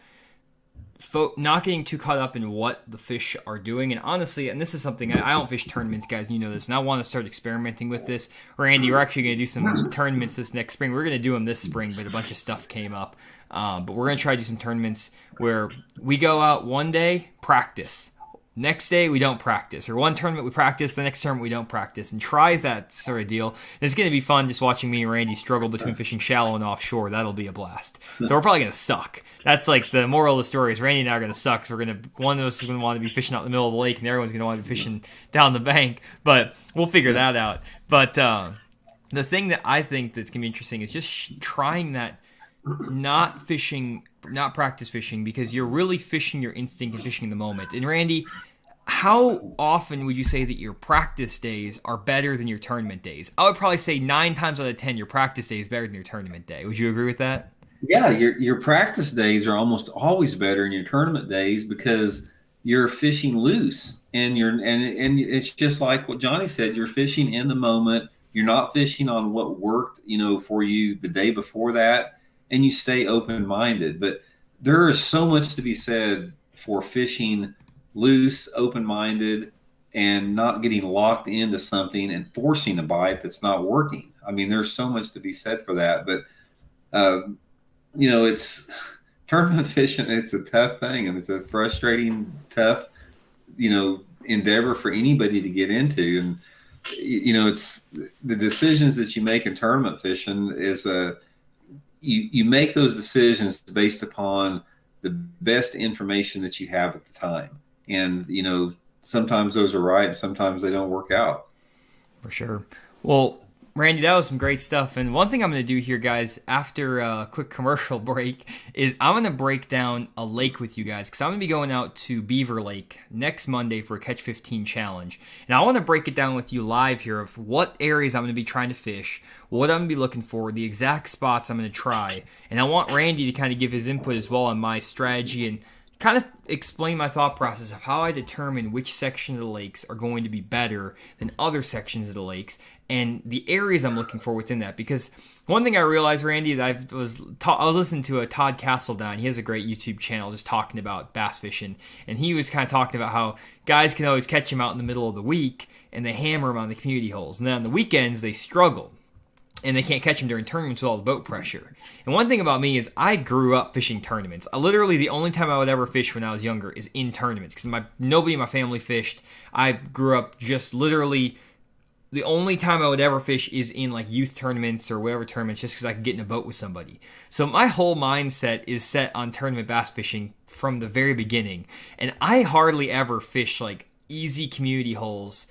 not getting too caught up in what the fish are doing. And honestly, and this is something, I don't fish tournaments, guys, you know this, and I want to start experimenting with this. Randy, we're actually going to do some tournaments this next spring. We're going to do them this spring, but a bunch of stuff came up. But we're going to try to do some tournaments where we go out one day, practice. Next day, we don't practice. Or one tournament, we practice. The next tournament, we don't practice. And try that sort of deal. And it's going to be fun just watching me and Randy struggle between fishing shallow and offshore. That'll be a blast. So we're probably going to suck. That's like the moral of the story is Randy and I are going to suck. So one of us is going to want to be fishing out in the middle of the lake, and the other one's going to want to be fishing down the bank. But we'll figure that out. But the thing that I think that's going to be interesting is just trying that not practice fishing, because you're really fishing your instinct and fishing the moment. And Randy, how often would you say that your practice days are better than your tournament days? I would probably say 9 times out of 10 your practice day is better than your tournament day. Would you agree with that? Yeah, your practice days are almost always better than your tournament days, because you're fishing loose, and it's just like what Johnny said, you're fishing in the moment. You're not fishing on what worked, for you the day before that. And you stay open-minded. But there is so much to be said for fishing loose, open-minded, and not getting locked into something and forcing a bite that's not working. I mean, there's so much to be said for that. But, it's tournament fishing. It's a tough thing, and it's a frustrating, tough, endeavor for anybody to get into. And, it's the decisions that you make in tournament fishing is you make those decisions based upon the best information that you have at the time. And, sometimes those are right, and sometimes they don't work out. For sure. Well, Randy, that was some great stuff. And one thing I'm going to do here, guys, after a quick commercial break, is I'm going to break down a lake with you guys, because I'm going to be going out to Beaver Lake next Monday for a Catch 15 challenge. And I want to break it down with you live here of what areas I'm going to be trying to fish, what I'm going to be looking for, the exact spots I'm going to try. And I want Randy to kind of give his input as well on my strategy and kind of explain my thought process of how I determine which section of the lakes are going to be better than other sections of the lakes and the areas I'm looking for within that. Because one thing I realized, Randy, that I was listening to a Todd Castledine. He has a great YouTube channel just talking about bass fishing, and he was kind of talking about how guys can always catch them out in the middle of the week and they hammer them on the community holes, and then on the weekends they struggle and they can't catch them during tournaments with all the boat pressure. And one thing about me is I grew up fishing tournaments. Literally, the only time I would ever fish when I was younger is in tournaments, because nobody in my family fished. I grew up just literally, the only time I would ever fish is in like youth tournaments or whatever tournaments, just because I could get in a boat with somebody. So my whole mindset is set on tournament bass fishing from the very beginning. And I hardly ever fish like easy community holes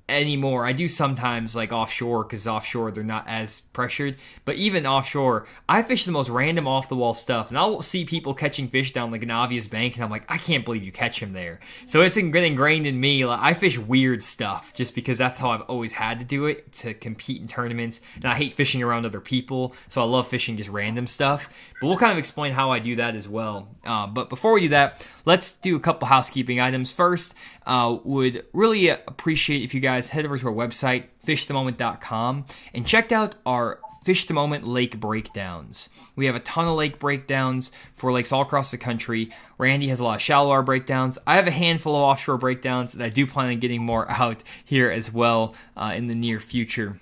anymore. I do sometimes like offshore, because offshore they're not as pressured, but even offshore I fish the most random off the wall stuff, and I'll see people catching fish down like an obvious bank and I'm like, I can't believe you catch him there. So it's ingrained in me. Like, I fish weird stuff just because that's how I've always had to do it to compete in tournaments, and I hate fishing around other people, so I love fishing just random stuff. But we'll kind of explain how I do that as well. But before we do that, let's do a couple housekeeping items. First, would really appreciate if you guys head over to our website, fishthemoment.com, and checked out our Fish the Moment lake breakdowns. We have a ton of lake breakdowns for lakes all across the country. Randy has a lot of shallow water breakdowns. I have a handful of offshore breakdowns, and I do plan on getting more out here as well in the near future.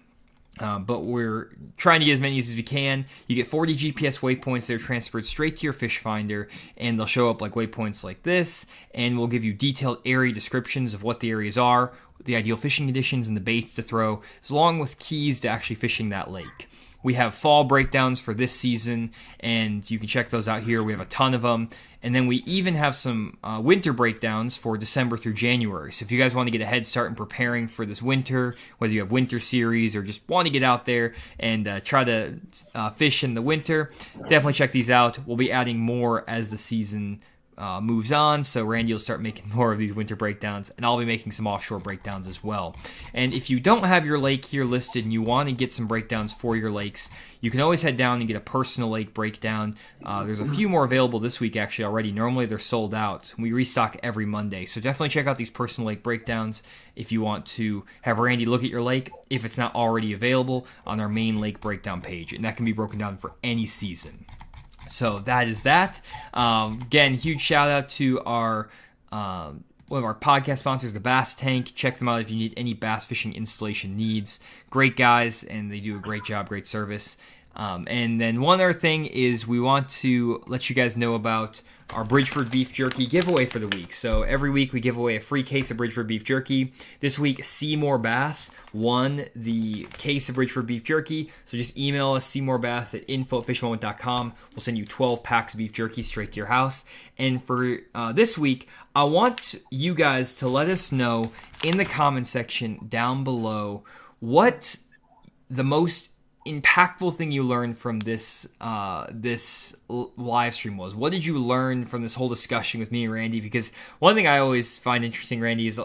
But we're trying to get as many as we can. You get 40 GPS waypoints that are transferred straight to your fish finder, and they'll show up like waypoints like this, and we'll give you detailed area descriptions of what the areas are, the ideal fishing conditions, and the baits to throw, along with keys to actually fishing that lake. We have fall breakdowns for this season, and you can check those out here. We have a ton of them. And then we even have some winter breakdowns for December through January. So if you guys want to get a head start in preparing for this winter, whether you have winter series or just want to get out there and try to fish in the winter, definitely check these out. We'll be adding more as the season moves on, so Randy will start making more of these winter breakdowns, and I'll be making some offshore breakdowns as well. And if you don't have your lake here listed and you want to get some breakdowns for your lakes, you can always head down and get a personal lake breakdown. There's a few more available this week actually already. Normally they're sold out. We restock every Monday, so definitely check out these personal lake breakdowns if you want to have Randy look at your lake if it's not already available on our main lake breakdown page, and that can be broken down for any season. So that is that. Again, huge shout out to our one of our podcast sponsors, the Bass Tank. Check them out if you need any bass fishing installation needs. Great guys, and they do a great job, great service. And then one other thing is we want to let you guys know about our Bridgeford beef jerky giveaway for the week. So every week we give away a free case of Bridgeford beef jerky. This week, Seymour Bass won the case of Bridgeford beef jerky. So just email us, SeymourBass at info@fishmoment.com. We'll send you 12 packs of beef jerky straight to your house. And for this week, I want you guys to let us know in the comment section down below what the most impactful thing you learned from this live stream was. What did you learn from this whole discussion with me and Randy? Because one thing I always find interesting, Randy, is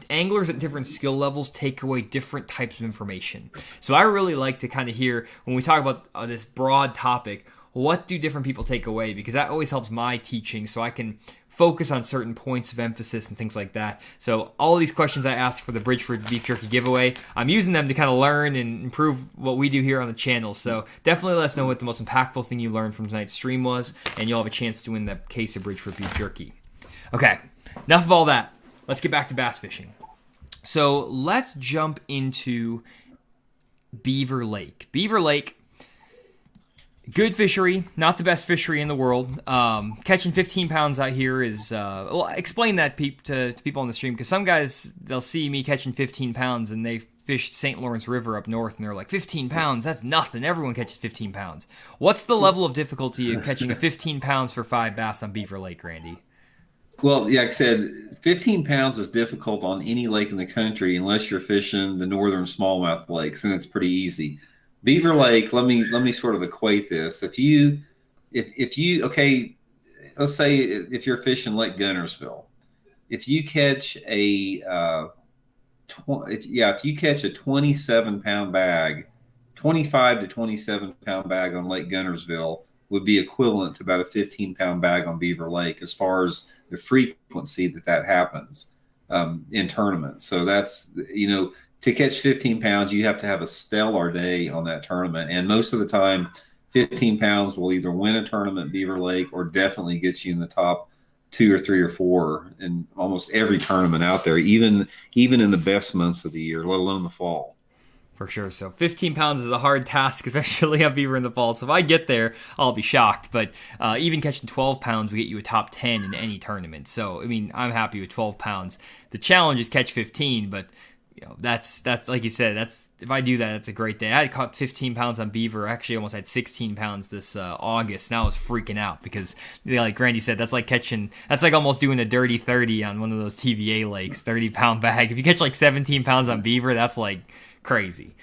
anglers at different skill levels take away different types of information. So I really like to kind of hear, when we talk about this broad topic, what do different people take away? Because that always helps my teaching, so I can focus on certain points of emphasis and things like that. So all of these questions I asked for the Bridgeford beef jerky giveaway, I'm using them to kind of learn and improve what we do here on the channel. So definitely let us know what the most impactful thing you learned from tonight's stream was, and you'll have a chance to win the case of Bridgeford beef jerky. Okay, enough of all that. Let's get back to bass fishing. So let's jump into Beaver Lake. Beaver Lake, good fishery, not the best fishery in the world. Catching 15 pounds out here is, well, explain that to people on the stream, because some guys, they'll see me catching 15 pounds and they fished St. Lawrence River up north and they're like, 15 pounds, that's nothing. Everyone catches 15 pounds. What's the level of difficulty of catching a 15 pounds for 5 bass on Beaver Lake, Randy? Well, yeah, like I said, 15 pounds is difficult on any lake in the country unless you're fishing the northern smallmouth lakes, and it's pretty easy. Beaver Lake, let me sort of equate this. If you okay, let's say if you're fishing Lake Guntersville, if you catch a if you catch a 27-pound bag, 25 to 27-pound bag on Lake Guntersville would be equivalent to about a 15-pound bag on Beaver Lake as far as the frequency that happens in tournaments. So that's, to catch 15 pounds, you have to have a stellar day on that tournament. And most of the time, 15 pounds will either win a tournament at Beaver Lake or definitely get you in the top two or three or four in almost every tournament out there, even in the best months of the year, let alone the fall. For sure. So 15 pounds is a hard task, especially on Beaver in the fall. So if I get there, I'll be shocked. But even catching 12 pounds, we get you a top 10 in any tournament. So, I mean, I'm happy with 12 pounds. The challenge is catch 15, but that's like you said, if I do that, that's a great day. I had caught 15 pounds on Beaver. I actually almost had 16 pounds this August, and I was freaking out because, like Randy said, that's like almost doing a dirty 30 on one of those TVA lakes, 30-pound bag. If you catch like 17 pounds on Beaver, that's like crazy.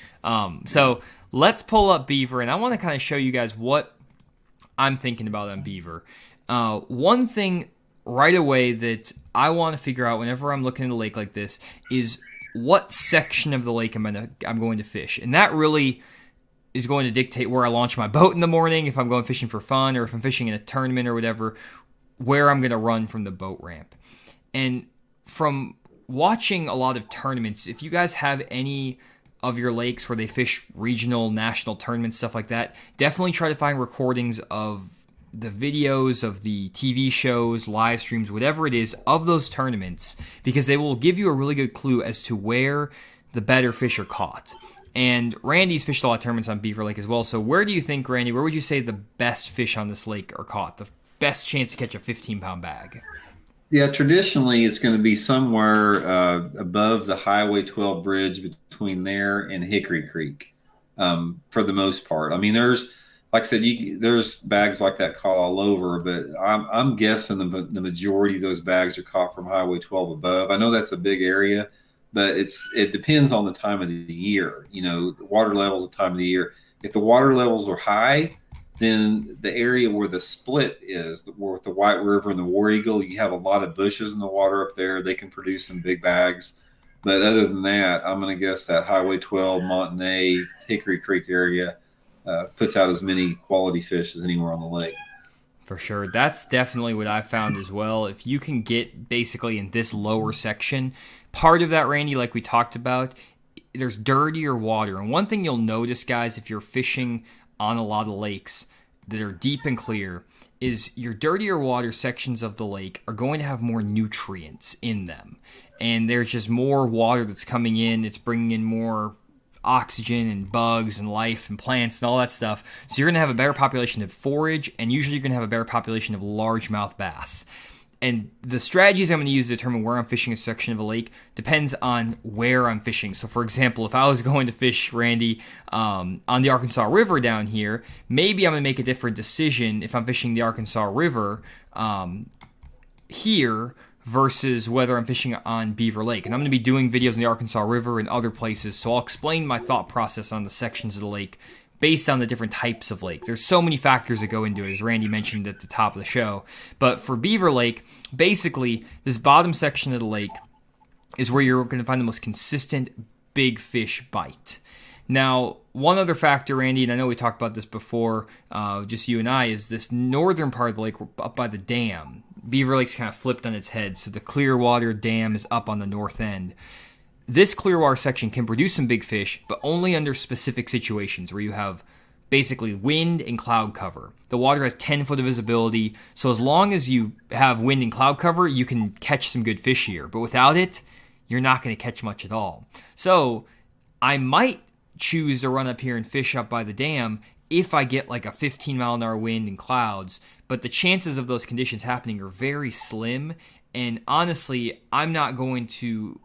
So let's pull up Beaver, and I want to kind of show you guys what I'm thinking about on Beaver. One thing right away that I want to figure out whenever I'm looking at a lake like this is what section of the lake I'm going to fish, and that really is going to dictate where I launch my boat in the morning, if I'm going fishing for fun or if I'm fishing in a tournament or whatever, where I'm going to run from the boat ramp. And from watching a lot of tournaments, if you guys have any of your lakes where they fish regional, national tournaments, stuff like that, definitely try to find recordings of the videos of the TV shows, live streams, whatever it is, of those tournaments, because they will give you a really good clue as to where the better fish are caught. And Randy's fished a lot of tournaments on Beaver Lake as well. So where do you think, Randy, where would you say the best fish on this lake are caught? The best chance to catch a 15-pound bag? Yeah, traditionally it's going to be somewhere above the Highway 12 bridge between there and Hickory Creek, for the most part. I mean, like I said, there's bags like that caught all over, but I'm guessing the majority of those bags are caught from Highway 12 above. I know that's a big area, but it depends on the time of the year. The water levels, the time of the year. If the water levels are high, then the area where the split is, with the White River and the War Eagle, you have a lot of bushes in the water up there. They can produce some big bags. But other than that, I'm going to guess that Highway 12, Montanay, Hickory Creek area puts out as many quality fish as anywhere on the lake. For sure. That's definitely what I found as well. If you can get basically in this lower section, part of that, Randy, like we talked about, there's dirtier water. And one thing you'll notice, guys, if you're fishing on a lot of lakes that are deep and clear, is your dirtier water sections of the lake are going to have more nutrients in them. And there's just more water that's coming in. It's bringing in more oxygen and bugs and life and plants and all that stuff. So you're going to have a better population of forage, and usually you're going to have a better population of largemouth bass. And the strategies I'm going to use to determine where I'm fishing a section of a lake depends on where I'm fishing. So, for example, if I was going to fish, Randy, on the Arkansas River down here, maybe I'm going to make a different decision if I'm fishing the Arkansas River here versus whether I'm fishing on Beaver Lake. And I'm going to be doing videos on the Arkansas River and other places, so I'll explain my thought process on the sections of the lake based on the different types of lake. There's so many factors that go into it, as Randy mentioned at the top of the show. But for Beaver Lake, basically, this bottom section of the lake is where you're going to find the most consistent big fish bite. Now, one other factor, Randy, and I know we talked about this before, just you and I, is this northern part of the lake up by the dam. Beaver Lake's kind of flipped on its head, so the Clearwater Dam is up on the north end. This Clearwater section can produce some big fish, but only under specific situations where you have basically wind and cloud cover. The water has 10 foot of visibility, so as long as you have wind and cloud cover, you can catch some good fish here. But without it, you're not going to catch much at all. So I might choose to run up here and fish up by the dam if I get like a 15-mile-an-hour wind and clouds, but the chances of those conditions happening are very slim, and honestly, I'm not going to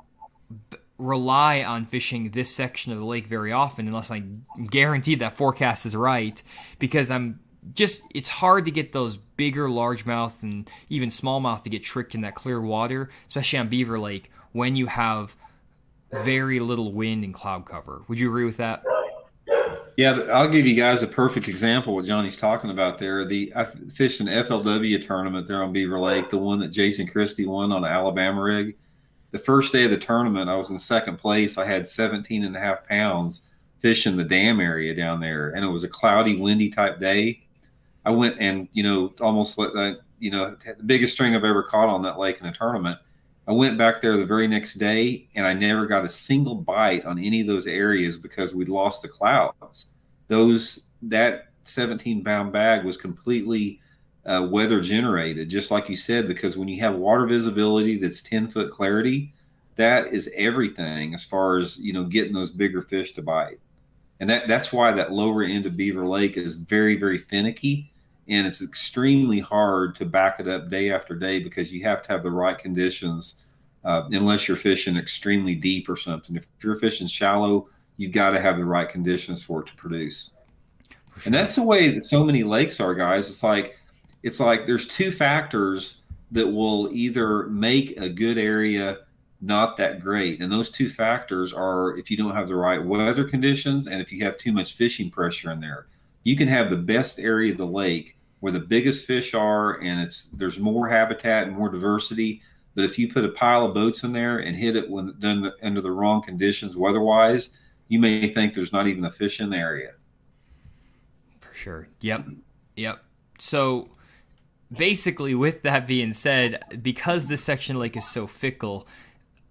rely on fishing this section of the lake very often unless I guarantee that forecast is right, because I'm just it's hard to get those bigger largemouth and even smallmouth to get tricked in that clear water, especially on Beaver Lake when you have very little wind and cloud cover. Would you agree with that? Yeah, I'll give you guys a perfect example what Johnny's talking about there. I fished an FLW tournament there on Beaver Lake, the one that Jason Christie won on an Alabama rig. The first day of the tournament, I was in second place. I had 17 and a half pounds fishing the dam area down there, and it was a cloudy, windy type day. I went and, almost, the biggest string I've ever caught on that lake in a tournament. I went back there the very next day, and I never got a single bite on any of those areas because we'd lost the clouds. That 17-pound bag was completely weather generated, just like you said, because when you have water visibility that's 10-foot clarity, that is everything as far as getting those bigger fish to bite. And that's why that lower end of Beaver Lake is very, very finicky, and it's extremely hard to back it up day after day because you have to have the right conditions, unless you're fishing extremely deep or something. If you're fishing shallow, you've got to have the right conditions for it to produce. Sure. And that's the way that so many lakes are, guys. It's like there's two factors that will either make a good area not that great. And those two factors are if you don't have the right weather conditions and if you have too much fishing pressure in there. You can have the best area of the lake where the biggest fish are and there's more habitat and more diversity. But if you put a pile of boats in there and hit it when done under the wrong conditions weather-wise, you may think there's not even a fish in the area. For sure. Yep. So basically, with that being said, because this section of the lake is so fickle,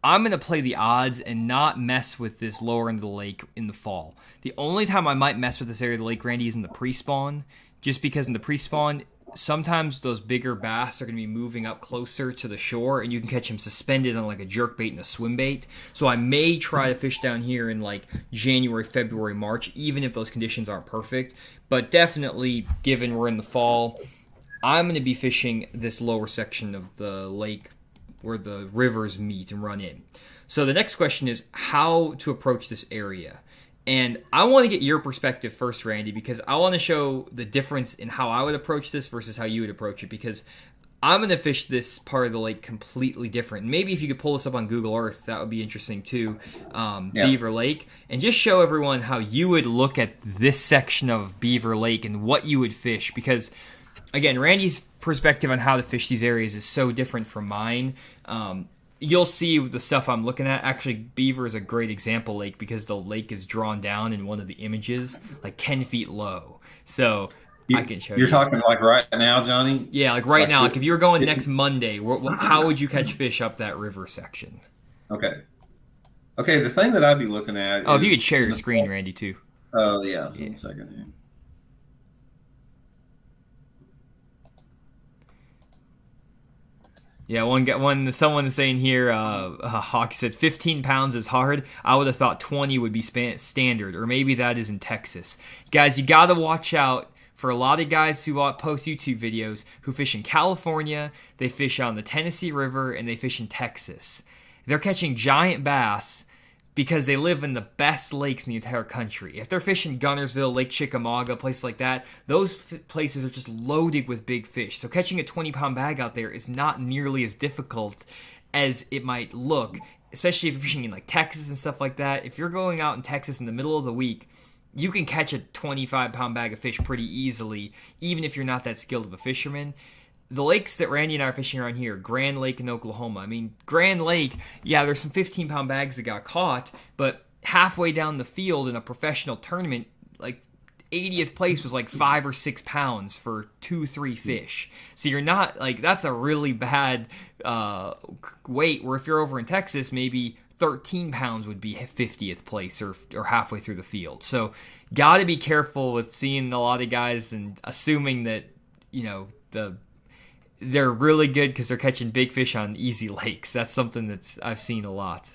I'm going to play the odds and not mess with this lower end of the lake in the fall. The only time I might mess with this area of the lake, Randy, is in the pre-spawn, just because in the pre-spawn, sometimes those bigger bass are going to be moving up closer to the shore, and you can catch them suspended on like a jerk bait and a swim bait. So I may try to fish down here in like January, February, March, even if those conditions aren't perfect. But definitely, given we're in the fall, I'm going to be fishing this lower section of the lake where the rivers meet and run in. So the next question is how to approach this area. And I want to get your perspective first, Randy, because I want to show the difference in how I would approach this versus how you would approach it, because I'm going to fish this part of the lake completely different. Maybe if you could pull this up on Google Earth, that would be interesting too, Beaver Lake, and just show everyone how you would look at this section of Beaver Lake and what you would fish, because again, Randy's perspective on how to fish these areas is so different from mine. You'll see the stuff I'm looking at. Actually, Beaver is a great example lake because the lake is drawn down in one of the images, like 10 feet low. So I can show you. You're talking like right now, Johnny? Yeah, like right now. Like if you were going next Monday, how would you catch fish up that river section? Okay, the thing that I'd be looking at if you could share your screen, Randy, too. Oh, yeah. 1 second here. Yeah, someone is saying here, Hawk said 15 pounds is hard. I would have thought 20 would be standard, or maybe that is in Texas. Guys, you got to watch out for a lot of guys who post YouTube videos who fish in California, they fish on the Tennessee River, and they fish in Texas. They're catching giant bass because they live in the best lakes in the entire country. If they're fishing Guntersville, Lake Chickamauga, places like that, those places are just loaded with big fish. So catching a 20-pound bag out there is not nearly as difficult as it might look, especially if you're fishing in like Texas and stuff like that. If you're going out in Texas in the middle of the week, you can catch a 25-pound bag of fish pretty easily, even if you're not that skilled of a fisherman. The lakes that Randy and I are fishing around here, Grand Lake in Oklahoma. I mean, Grand Lake, yeah, there's some 15-pound bags that got caught, but halfway down the field in a professional tournament, like 80th place was like 5 or 6 pounds for 2-3 fish. So you're not, like, that's a really bad weight, where if you're over in Texas, maybe 13 pounds would be 50th place or halfway through the field. So got to be careful with seeing a lot of guys and assuming that, they're really good because they're catching big fish on easy lakes. That's something I've seen a lot.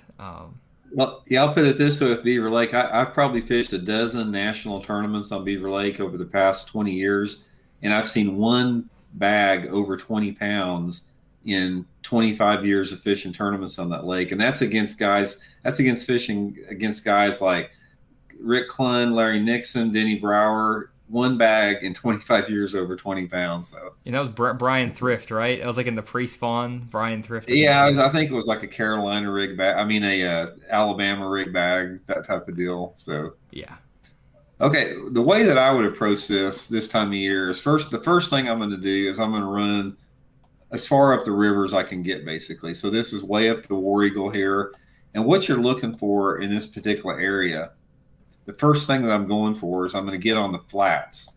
Well, yeah, I'll put it this way with Beaver Lake. I've probably fished a dozen national tournaments on Beaver Lake over the past 20 years, and I've seen one bag over 20 pounds in 25 years of fishing tournaments on that lake. And that's against fishing against guys like Rick Clunn, Larry Nixon, Denny Brower, one bag in 25 years over 20 pounds. So And that was Brian Thrift, right? It was like in the pre-spawn. Brian Thrift, I think. yeah, I think it was like a Carolina rig bag. I mean, Alabama rig bag, that type of deal. So Yeah. okay, the way that I would approach this time of year is the first thing I'm going to do is I'm going to run as far up the river as I can get, basically. So this is way up the War Eagle here, and what you're looking for in this particular area, the first thing that I'm going for is I'm going to get on the flats.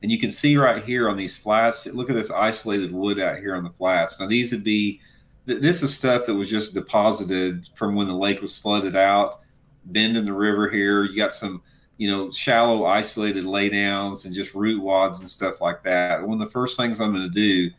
And you can see right here on these flats, look at this isolated wood out here on the flats. Now, these would be, this is stuff that was just deposited from when the lake was flooded out, bend in the river here. You got some, shallow isolated laydowns and just root wads and stuff like that. One of the first things I'm going to do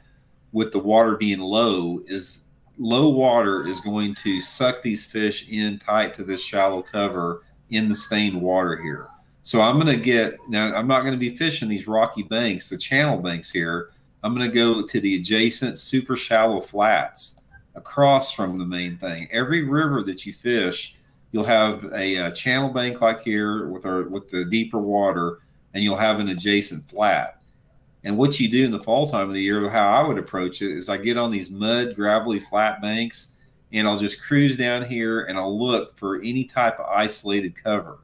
with the water being low is low water is going to suck these fish in tight to this shallow cover in the stained water here. So I'm going to now I'm not going to be fishing these rocky banks, the channel banks here. I'm going to go to the adjacent super shallow flats across from the main thing. Every river that you fish, you'll have a channel bank like here with the deeper water, and you'll have an adjacent flat. And what you do in the fall time of the year, how I would approach it, is I get on these mud, gravelly, flat banks, and I'll just cruise down here and I'll look for any type of isolated cover.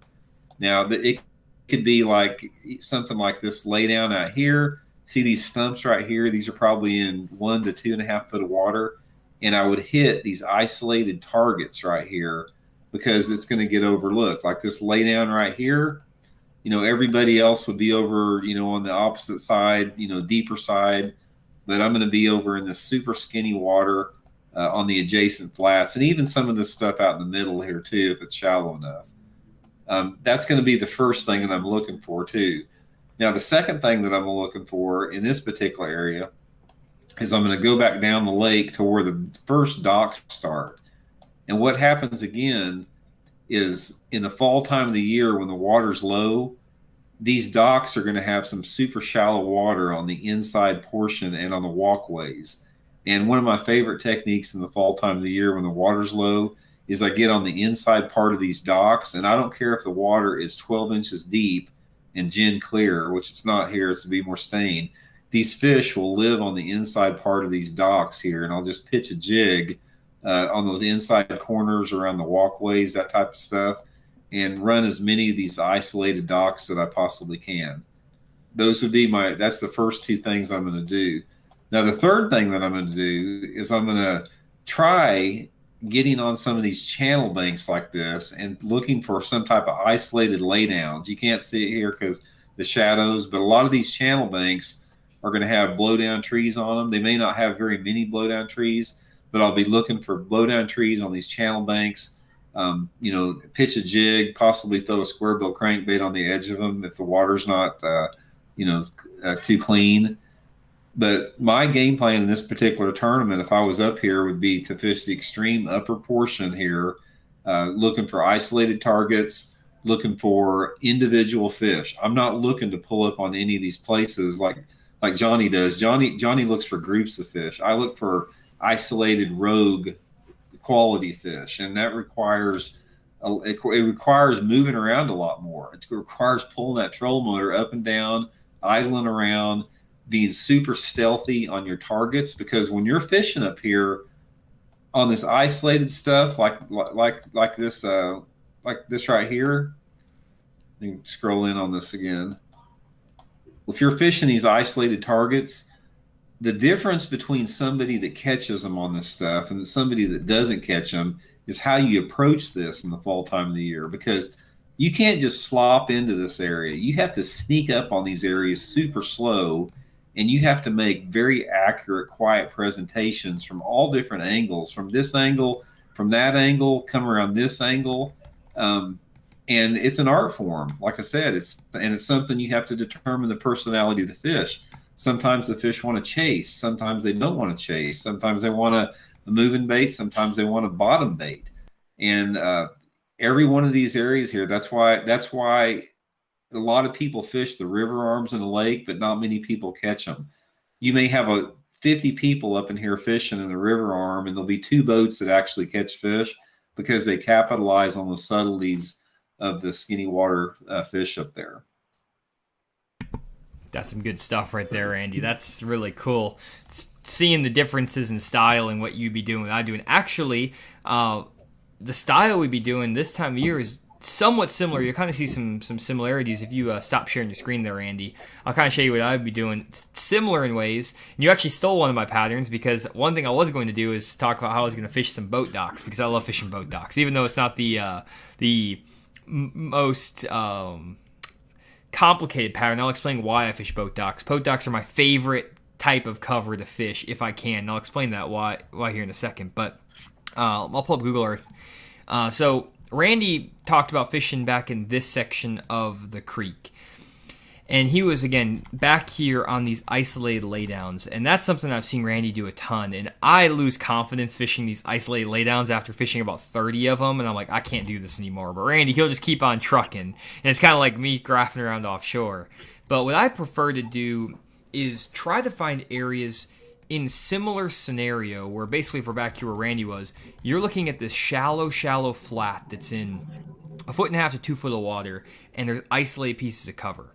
Now, it could be like something like this lay down out here. See these stumps right here? These are probably in 1 to 2.5 foot of water. And I would hit these isolated targets right here because it's going to get overlooked. Like this lay down right here, everybody else would be over, on the opposite side, deeper side, but I'm going to be over in this super skinny water on the adjacent flats, and even some of this stuff out in the middle here too, if it's shallow enough. That's going to be the first thing that I'm looking for too. Now, the second thing that I'm looking for in this particular area is I'm going to go back down the lake to where the first docks start. And what happens again is in the fall time of the year when the water's low, these docks are going to have some super shallow water on the inside portion and on the walkways. And one of my favorite techniques in the fall time of the year when the water's low is I get on the inside part of these docks, and I don't care if the water is 12 inches deep and gin clear, which it's not here, it's to be more stained. These fish will live on the inside part of these docks here, and I'll just pitch a jig on those inside corners around the walkways, that type of stuff, and run as many of these isolated docks that I possibly can. Those would be that's the first two things I'm going to do. Now, the third thing that I'm going to do is I'm going to try getting on some of these channel banks like this and looking for some type of isolated laydowns. You can't see it here because the shadows, but a lot of these channel banks are going to have blowdown trees on them. They may not have very many blowdown trees, but I'll be looking for blowdown trees on these channel banks. Pitch a jig, possibly throw a square bill crankbait on the edge of them if the water's not, too clean. But my game plan in this particular tournament, if I was up here, would be to fish the extreme upper portion here, looking for isolated targets, looking for individual fish. I'm not looking to pull up on any of these places like Jonny does. Jonny looks for groups of fish. I look for isolated rogue quality fish, and that requires it requires moving around a lot more. It requires pulling that troll motor up and down, idling around, being super stealthy on your targets, because when you're fishing up here on this isolated stuff like this right here, you can scroll in on this again. If you're fishing these isolated targets, the difference between somebody that catches them on this stuff and somebody that doesn't catch them is how you approach this in the fall time of the year, because you can't just slop into this area. You have to sneak up on these areas super slow, and you have to make very accurate, quiet presentations from all different angles, from this angle, from that angle, come around this angle. And it's an art form. Like I said, it's something you have to determine the personality of the fish. Sometimes the fish want to chase. Sometimes they don't want to chase. Sometimes they want a moving bait. Sometimes they want a bottom bait. And every one of these areas here, that's why a lot of people fish the river arms in the lake, but not many people catch them. You may have 50 people up in here fishing in the river arm, and there'll be 2 boats that actually catch fish because they capitalize on the subtleties of the skinny water fish up there. That's some good stuff right there, Randy. That's really cool. Seeing the differences in style and what you'd be doing, what I'm doing. Actually, the style we'd be doing this time of year is somewhat similar. You'll kind of see some similarities if you stop sharing your screen there, Randy. I'll kind of show you what I'd be doing. It's similar in ways. And you actually stole one of my patterns, because one thing I was going to do is talk about how I was going to fish some boat docks, because I love fishing boat docks, even though it's not the most complicated pattern. I'll explain why I fish boat docks. Boat docks are my favorite type of cover to fish if I can. And I'll explain that why here in a second. But I'll pull up Google Earth. So Randy talked about fishing back in this section of the creek. And he was, again, back here on these isolated laydowns. And that's something I've seen Randy do a ton. And I lose confidence fishing these isolated laydowns after fishing about 30 of them. And I'm like, I can't do this anymore. But Randy, he'll just keep on trucking. And it's kind of like me graphing around offshore. But what I prefer to do is try to find areas in similar scenario where basically, if we're back here where Randy was, you're looking at this shallow flat that's in 1.5 feet to 2 foot of water. And there's isolated pieces of cover.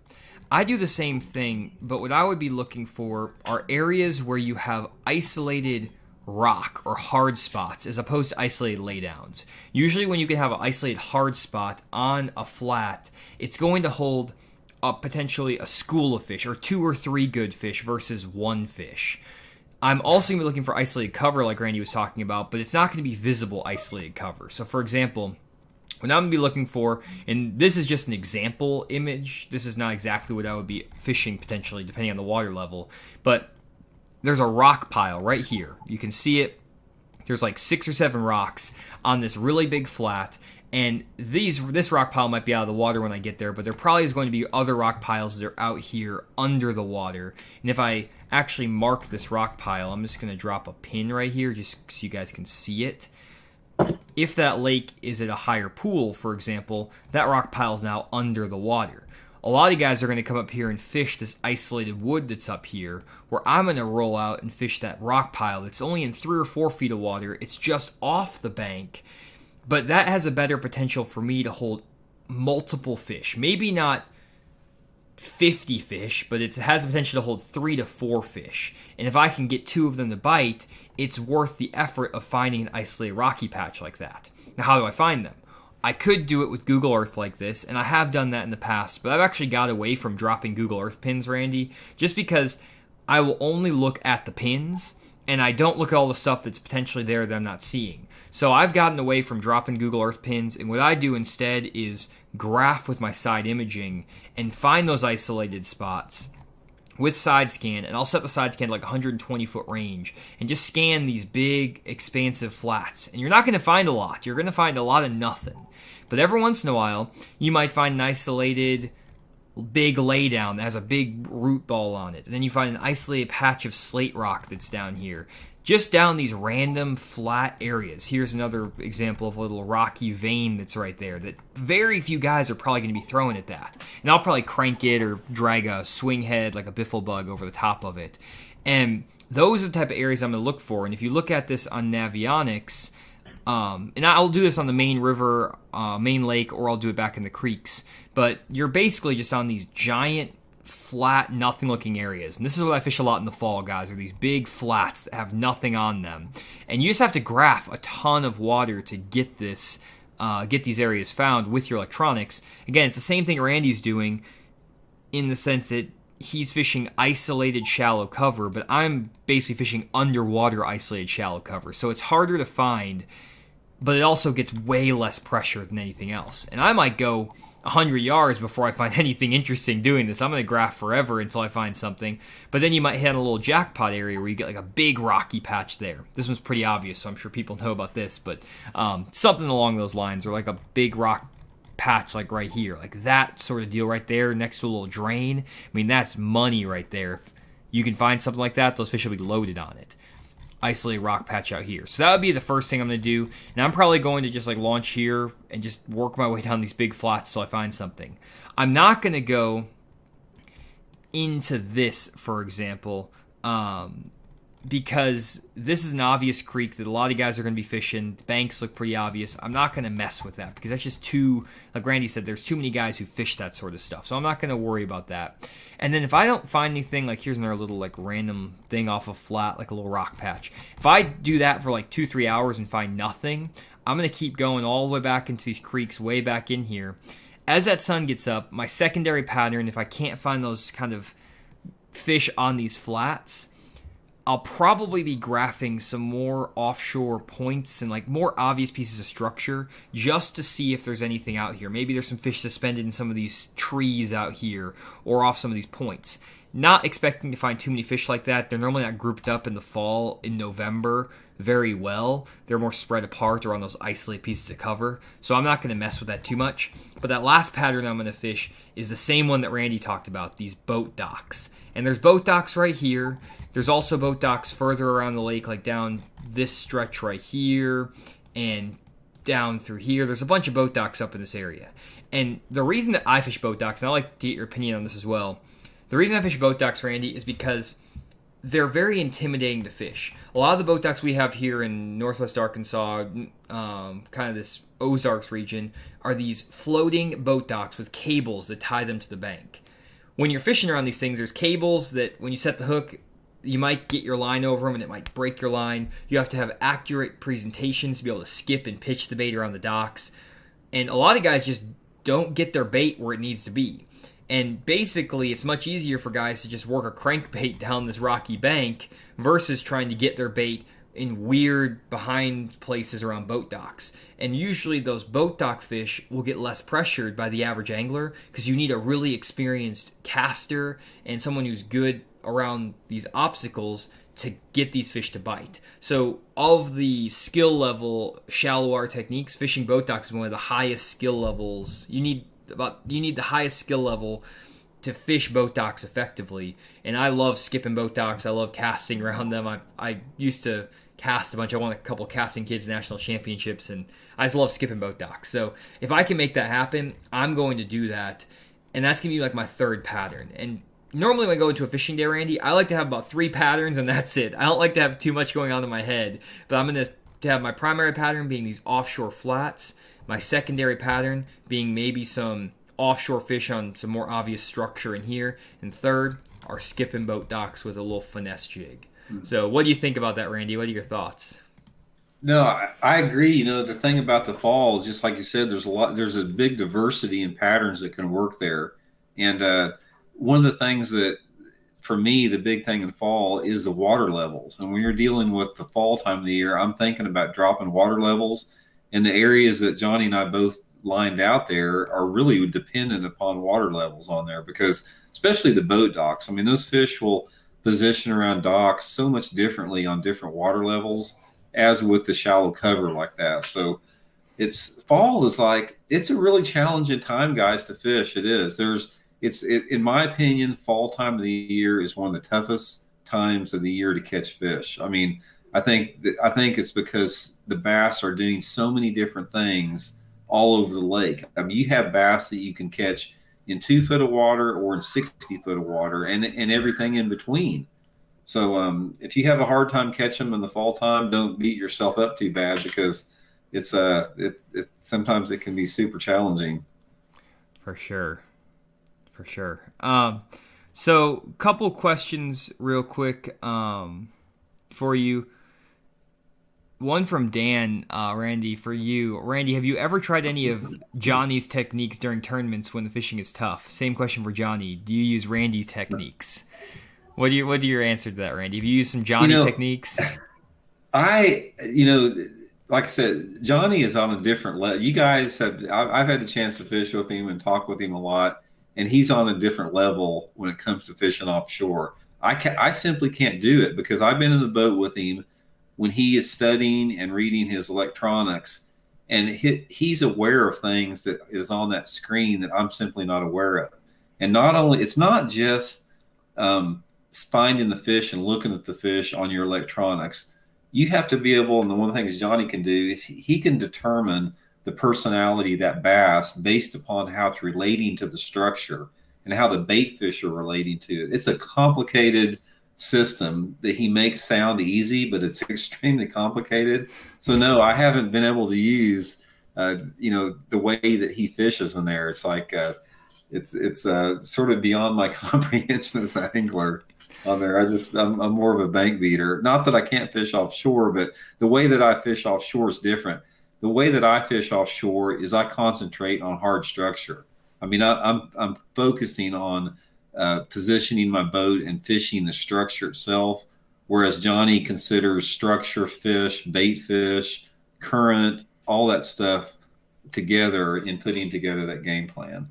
I do the same thing, but what I would be looking for are areas where you have isolated rock or hard spots as opposed to isolated laydowns. Usually when you can have an isolated hard spot on a flat, it's going to hold potentially a school of fish or 2 or 3 good fish versus 1 fish. I'm also going to be looking for isolated cover like Randy was talking about, but it's not going to be visible isolated cover. So for example, what I'm going to be looking for, and this is just an example image, this is not exactly what I would be fishing potentially depending on the water level, but there's a rock pile right here. You can see it. There's like 6 or 7 rocks on this really big flat, and this rock pile might be out of the water when I get there, but there probably is going to be other rock piles that are out here under the water. And if I actually mark this rock pile, I'm just going to drop a pin right here just so you guys can see it. If that lake is at a higher pool, for example, that rock pile is now under the water. A lot of guys are going to come up here and fish this isolated wood that's up here, where I'm going to roll out and fish that rock pile that's only in 3 or 4 feet of water. It's just off the bank, but that has a better potential for me to hold multiple fish. Maybe not 50 fish, but it has the potential to hold 3 to 4 fish. And if I can get 2 of them to bite, it's worth the effort of finding an isolated rocky patch like that. Now, how do I find them? I could do it with Google Earth like this, and I have done that in the past, but I've actually got away from dropping Google Earth pins, Randy, just because I will only look at the pins, and I don't look at all the stuff that's potentially there that I'm not seeing. So I've gotten away from dropping Google Earth pins, and what I do instead is graph with my side imaging and find those isolated spots with side scan, and I'll set the side scan to like 120 foot range and just scan these big expansive flats. And you're not going to find a lot. You're going to find a lot of nothing. But every once in a while, you might find an isolated big laydown that has a big root ball on it. And then you find an isolated patch of slate rock that's down here. Just down these random flat areas. Here's another example of a little rocky vein that's right there that very few guys are probably going to be throwing at that. And I'll probably crank it or drag a swing head like a biffle bug over the top of it. And those are the type of areas I'm going to look for. And if you look at this on Navionics, and I'll do this on the main river, main lake, or I'll do it back in the creeks. But you're basically just on these giant flat, nothing looking areas. And this is what I fish a lot in the fall, guys, are these big flats that have nothing on them. And you just have to graph a ton of water to get this, get these areas found with your electronics. Again, it's the same thing Randy's doing in the sense that he's fishing isolated shallow cover, but I'm basically fishing underwater isolated shallow cover. So it's harder to find, but it also gets way less pressure than anything else. And I might go 100 yards before I find anything interesting doing this. I'm going to graph forever until I find something. But then you might hit a little jackpot area where you get like a big rocky patch there. This one's pretty obvious, so I'm sure people know about this. But something along those lines, or like a big rock patch like right here. Like that sort of deal right there next to a little drain. I mean, that's money right there. If you can find something like that, those fish will be loaded on it. Isolated rock patch out here. So that would be the first thing I'm going to do. And I'm probably going to just like launch here and just work my way down these big flats till I find something. I'm not going to go into this, for example, because this is an obvious creek that a lot of guys are going to be fishing. The banks look pretty obvious. I'm not going to mess with that because that's just too, like Randy said, there's too many guys who fish that sort of stuff. So I'm not going to worry about that. And then if I don't find anything, like here's another little like random thing off a flat, like a little rock patch. If I do that for like 2-3 hours and find nothing, I'm going to keep going all the way back into these creeks way back in here. As that sun gets up, my secondary pattern, if I can't find those kind of fish on these flats, I'll probably be graphing some more offshore points and like more obvious pieces of structure just to see if there's anything out here. Maybe there's some fish suspended in some of these trees out here or off some of these points. Not expecting to find too many fish like that. They're normally not grouped up in the fall in November very well. They're more spread apart or on those isolated pieces of cover. So I'm not going to mess with that too much. But that last pattern I'm going to fish is the same one that Randy talked about, these boat docks. And there's boat docks right here. There's also boat docks further around the lake, like down this stretch right here and down through here. There's a bunch of boat docks up in this area. And the reason that I fish boat docks, and I'd like to get your opinion on this as well, the reason I fish boat docks, Randy, is because they're very intimidating to fish. A lot of the boat docks we have here in northwest Arkansas, kind of this Ozarks region, are these floating boat docks with cables that tie them to the bank. When you're fishing around these things, there's cables that when you set the hook, you might get your line over them and it might break your line. You have to have accurate presentations to be able to skip and pitch the bait around the docks. And a lot of guys just don't get their bait where it needs to be. And basically, it's much easier for guys to just work a crankbait down this rocky bank versus trying to get their bait in weird behind places around boat docks. And usually those boat dock fish will get less pressured by the average angler because you need a really experienced caster and someone who's good around these obstacles to get these fish to bite. So of the skill level shallow water techniques, fishing boat docks is one of the highest skill levels. You need the highest skill level to fish boat docks effectively. And I love skipping boat docks. I love casting around them. I used to cast a bunch. I won a couple casting kids national championships, and I just love skipping boat docks. So if I can make that happen, I'm going to do that. And that's going to be like my third pattern. And normally when I go into a fishing day, Randy, I like to have about 3 patterns and that's it. I don't like to have too much going on in my head. But I'm going to have my primary pattern being these offshore flats, my secondary pattern being maybe some offshore fish on some more obvious structure in here, and third are skipping boat docks with a little finesse jig. So what do you think about that, Randy? What are your thoughts? No, I agree. You know, the thing about the fall is just like you said, there's a big diversity in patterns that can work there. And one of the things that, for me, the big thing in fall is the water levels. And when you're dealing with the fall time of the year, I'm thinking about dropping water levels. And the areas that Jonny and I both lined out there are really dependent upon water levels on there, because especially the boat docks. I mean, those fish will position around docks so much differently on different water levels as with the shallow cover like that. So fall is like, it's a really challenging time, guys, to fish. It is. In my opinion, fall time of the year is one of the toughest times of the year to catch fish. I mean, I think it's because the bass are doing so many different things all over the lake. I mean, you have bass that you can catch in 2 foot of water or in 60 foot of water and everything in between. So if you have a hard time catching them in the fall time, don't beat yourself up too bad, because it's sometimes it can be super challenging. For sure. So couple questions real quick for you. One from Dan, Randy, for you. Randy, have you ever tried any of Jonny's techniques during tournaments when the fishing is tough? Same question for Jonny. Do you use Randy's techniques? What do your answer to that, Randy? Have you used some Jonny techniques? Like I said, Jonny is on a different level. You guys I've had the chance to fish with him and talk with him a lot, and he's on a different level when it comes to fishing offshore. I simply can't do it because I've been in the boat with him when he is studying and reading his electronics, and he's aware of things that is on that screen that I'm simply not aware of. And it's not just finding the fish and looking at the fish on your electronics. You have to be able, and one of the things Jonny can do is he can determine the personality of that bass based upon how it's relating to the structure and how the bait fish are relating to it. It's a complicated system that he makes sound easy, but it's extremely complicated. So no, I haven't been able to use, the way that he fishes in there. It's like, it's sort of beyond my comprehension as an angler on there. I'm more of a bank beater. Not that I can't fish offshore, but the way that I fish offshore is different. The way that I fish offshore is I concentrate on hard structure. I mean, I'm focusing on positioning my boat and fishing the structure itself, whereas Jonny considers structure, fish, bait fish, current, all that stuff together in putting together that game plan.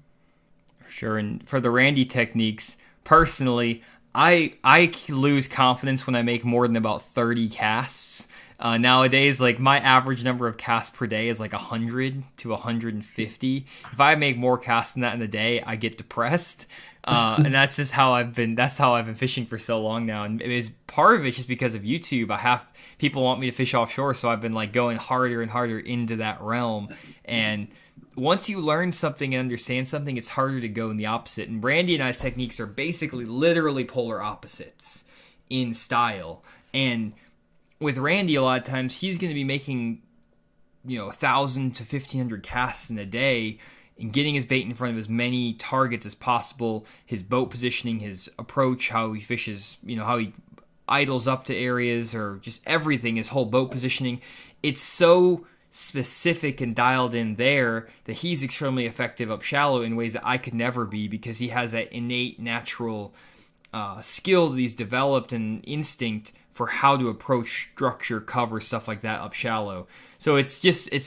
Sure. And for the Randy techniques, personally, I lose confidence when I make more than about 30 casts. Nowadays, like my average number of casts per day is like 100 to 150. If I make more casts than that in a day, I get depressed. And that's just how I've been. That's how I've been fishing for so long now. And it is part of it just because of YouTube. People want me to fish offshore, so I've been like going harder and harder into that realm. And once you learn something and understand something, it's harder to go in the opposite. And Randy and I's techniques are basically literally polar opposites in style. And with Randy, a lot of times he's going to be making, 1,000 to 1,500 casts in a day and getting his bait in front of as many targets as possible. His boat positioning, his approach, how he fishes, how he idles up to areas, or just everything, his whole boat positioning. It's so specific and dialed in there that he's extremely effective up shallow in ways that I could never be, because he has that innate natural skill that he's developed and instinct for how to approach structure, cover, stuff like that up shallow. So it's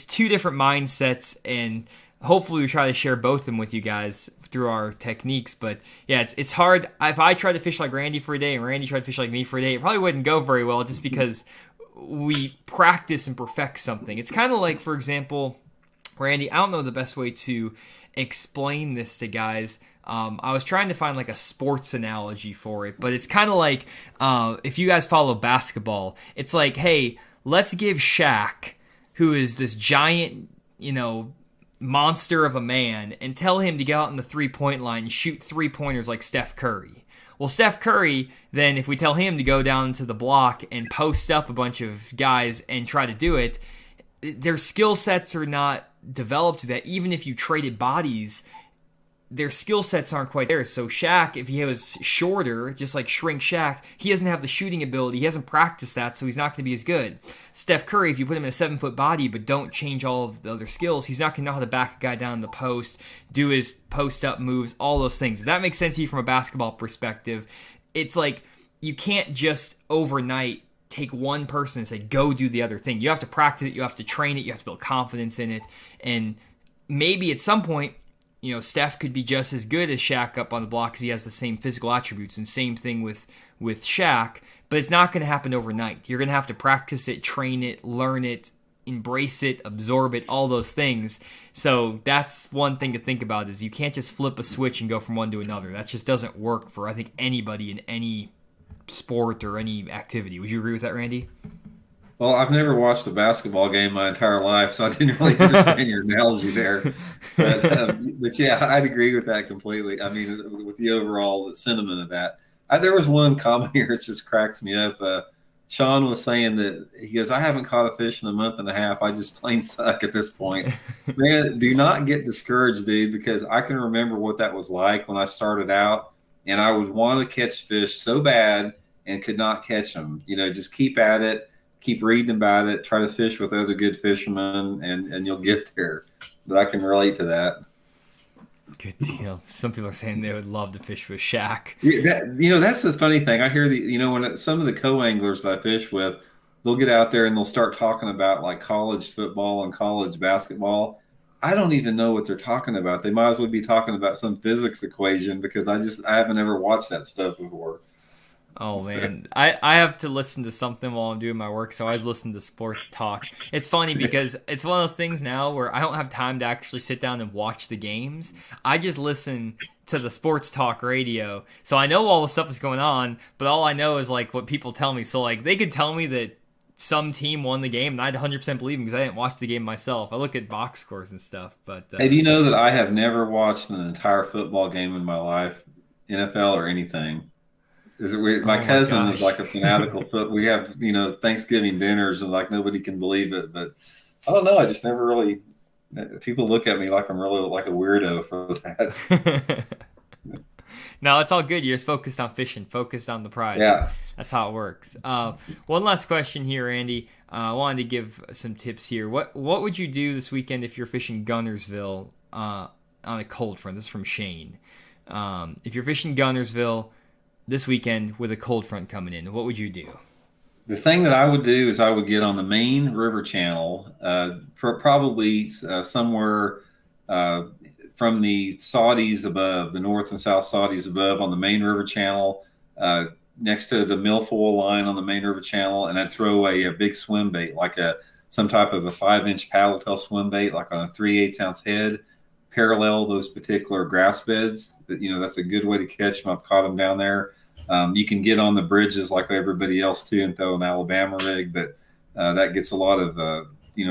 two different mindsets, and hopefully we try to share both of them with you guys through our techniques. But yeah, it's hard. If I tried to fish like Randy for a day and Randy tried to fish like me for a day, it probably wouldn't go very well, just because we practice and perfect something. It's kind of like, for example, Randy, I don't know the best way to explain this to guys. I was trying to find like a sports analogy for it, but it's kind of like if you guys follow basketball, it's like, hey, let's give Shaq, who is this giant, monster of a man, and tell him to get out on the 3-point line and shoot 3-pointers like Steph Curry. Well, Steph Curry, then if we tell him to go down to the block and post up a bunch of guys and try to do it, their skill sets are not developed to that. Even if you traded bodies, their skill sets aren't quite there. So Shaq, if he was shorter, just like Shrink Shaq, he doesn't have the shooting ability. He hasn't practiced that, so he's not going to be as good. Steph Curry, if you put him in a 7-foot body but don't change all of the other skills, he's not going to know how to back a guy down in the post, do his post-up moves, all those things. If that makes sense to you from a basketball perspective, it's like you can't just overnight take one person and say, go do the other thing. You have to practice it, you have to train it, you have to build confidence in it, and maybe at some point, Steph could be just as good as Shaq up on the block because he has the same physical attributes, and same thing with Shaq, but it's not going to happen overnight. You're going to have to practice it, train it, learn it, embrace it, absorb it, all those things. So that's one thing to think about, is you can't just flip a switch and go from one to another. That just doesn't work for, I think, anybody in any sport or any activity. Would you agree with that, Randy? Well, I've never watched a basketball game my entire life, so I didn't really understand your analogy there. But yeah, I'd agree with that completely. I mean, with the overall sentiment of that. There was one comment here that just cracks me up. Sean was saying that he goes, I haven't caught a fish in a month and a half. I just plain suck at this point. Man, do not get discouraged, dude, because I can remember what that was like when I started out, and I would want to catch fish so bad and could not catch them. Just keep at it. Keep reading about it, try to fish with other good fishermen, and you'll get there. But I can relate to that. Good deal. Some people are saying they would love to fish with Shaq. Yeah, that's the funny thing. I hear when some of the co-anglers that I fish with, they'll get out there and they'll start talking about like college football and college basketball. I don't even know what they're talking about. They might as well be talking about some physics equation, because I haven't ever watched that stuff before. Oh man, I have to listen to something while I'm doing my work, so I listen to sports talk. It's funny because it's one of those things now where I don't have time to actually sit down and watch the games. I just listen to the sports talk radio, so I know all the stuff that's going on, but all I know is like what people tell me. So like they could tell me that some team won the game, and I'd 100% believe them because I didn't watch the game myself. I look at box scores and stuff. But hey, do you know that I have never watched an entire football game in my life, NFL or anything? My Oh my cousin is gosh. like a fanatical foot. We have, Thanksgiving dinners and like nobody can believe it. But I don't know. I just never really, people look at me like I'm really like a weirdo for that. No, it's all good. You're just focused on fishing, focused on the prize. Yeah. That's how it works. One last question here, Andy. I wanted to give some tips here. What would you do this weekend if you're fishing Guntersville on a cold front? This is from Shane. If you're fishing Guntersville this weekend with a cold front coming in, what would you do? The thing that I would do is I would get on the main river channel, probably somewhere uh, from the Saudis above, the North and South Saudis above on the main river channel, uh, next to the milfoil line on the main river channel, and I'd throw a big swim bait, like some type of a 5-inch paddle tail swim bait, like on a 3/8 ounce head, parallel those particular grass beds. That's a good way to catch them. I've caught them down there. You can get on the bridges like everybody else too and throw an Alabama rig, but that gets a lot of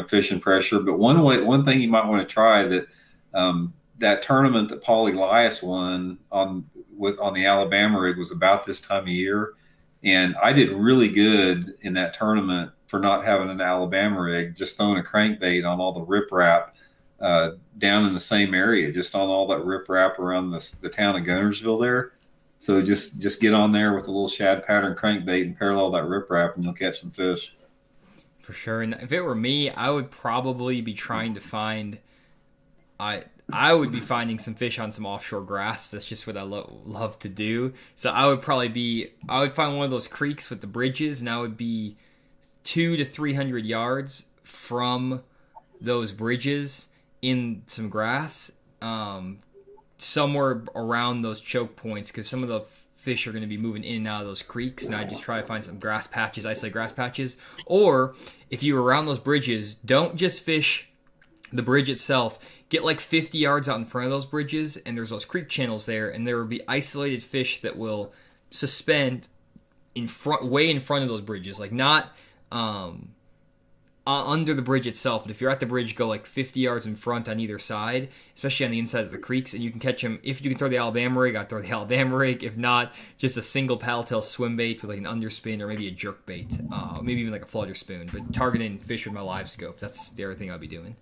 fishing pressure. But one thing you might want to try that tournament that Paul Elias won on the Alabama rig was about this time of year, and I did really good in that tournament for not having an Alabama rig, just throwing a crankbait on all the riprap down in the same area, just on all that riprap around the town of Guntersville there. So just get on there with a little shad pattern crankbait and parallel that riprap, and you'll catch some fish. For sure. And if it were me, I would probably be trying to find. I would be finding some fish on some offshore grass. That's just what I love to do. So I would find one of those creeks with the bridges, and I would be 200 to 300 yards from those bridges in some grass. Somewhere around those choke points, because some of the fish are going to be moving in and out of those creeks, and I just try to find some grass patches, isolated grass patches. Or if you're around those bridges, don't just fish the bridge itself. Get like 50 yards out in front of those bridges, and there's those creek channels there, and there will be isolated fish that will suspend way in front of those bridges, like not under the bridge itself, but if you're at the bridge, go like 50 yards in front on either side, especially on the inside of the creeks, and you can catch them. If you can throw the Alabama rig, I'd throw the Alabama rig. If not, just a single paddle tail swim bait with like an underspin or maybe a jerk bait, maybe even like a flutter spoon, but targeting fish with my live scope. That's the other thing I'd be doing.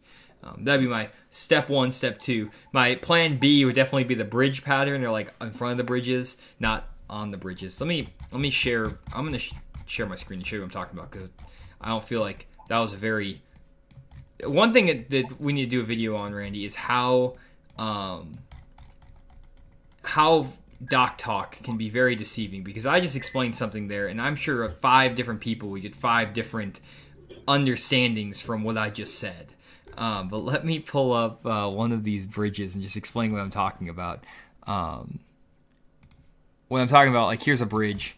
That'd be my step one. Step two, my plan B would definitely be the bridge pattern. They're like in front of the bridges, not on the bridges. Let me share. I'm gonna share my screen and show you what I'm talking about, because I don't feel like that was a very. One thing that we need to do a video on, Randy, is how dock talk can be very deceiving, because I just explained something there, and I'm sure of 5 different people we get 5 different understandings from what I just said. But let me pull up one of these bridges and just explain what I'm talking about. What I'm talking about, like, here's a bridge.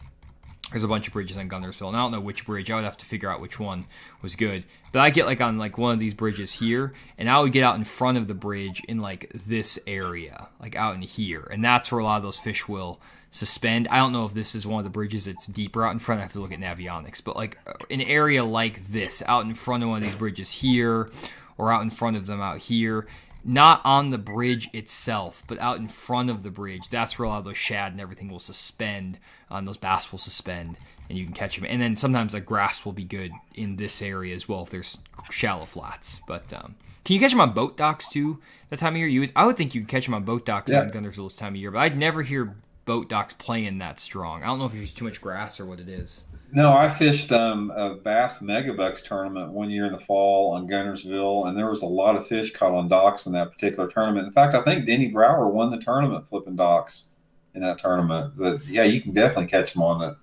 There's a bunch of bridges on Guntersville, and I don't know which bridge. I would have to figure out which one was good. But I get like on like one of these bridges here, and I would get out in front of the bridge in like this area, like out in here, and that's where a lot of those fish will suspend. I don't know if this is one of the bridges that's deeper out in front. I have to look at Navionics, but like an area like this, out in front of one of these bridges here, or out in front of them out here. Not on the bridge itself, but out in front of the bridge. That's where a lot of those shad and everything will suspend, and those bass will suspend, and you can catch them. And then sometimes like grass will be good in this area as well if there's shallow flats. But can you catch them on boat docks too that time of year? I would think you could catch them on boat docks on Guntersville this time of year, but I'd never hear boat docks playing that strong. I don't know if there's too much grass or what it is. No, I fished a bass megabucks tournament one year in the fall on Guntersville, and there was a lot of fish caught on docks in that particular tournament. In fact, I think Denny Brower won the tournament flipping docks in that tournament. But yeah, you can definitely catch them on it.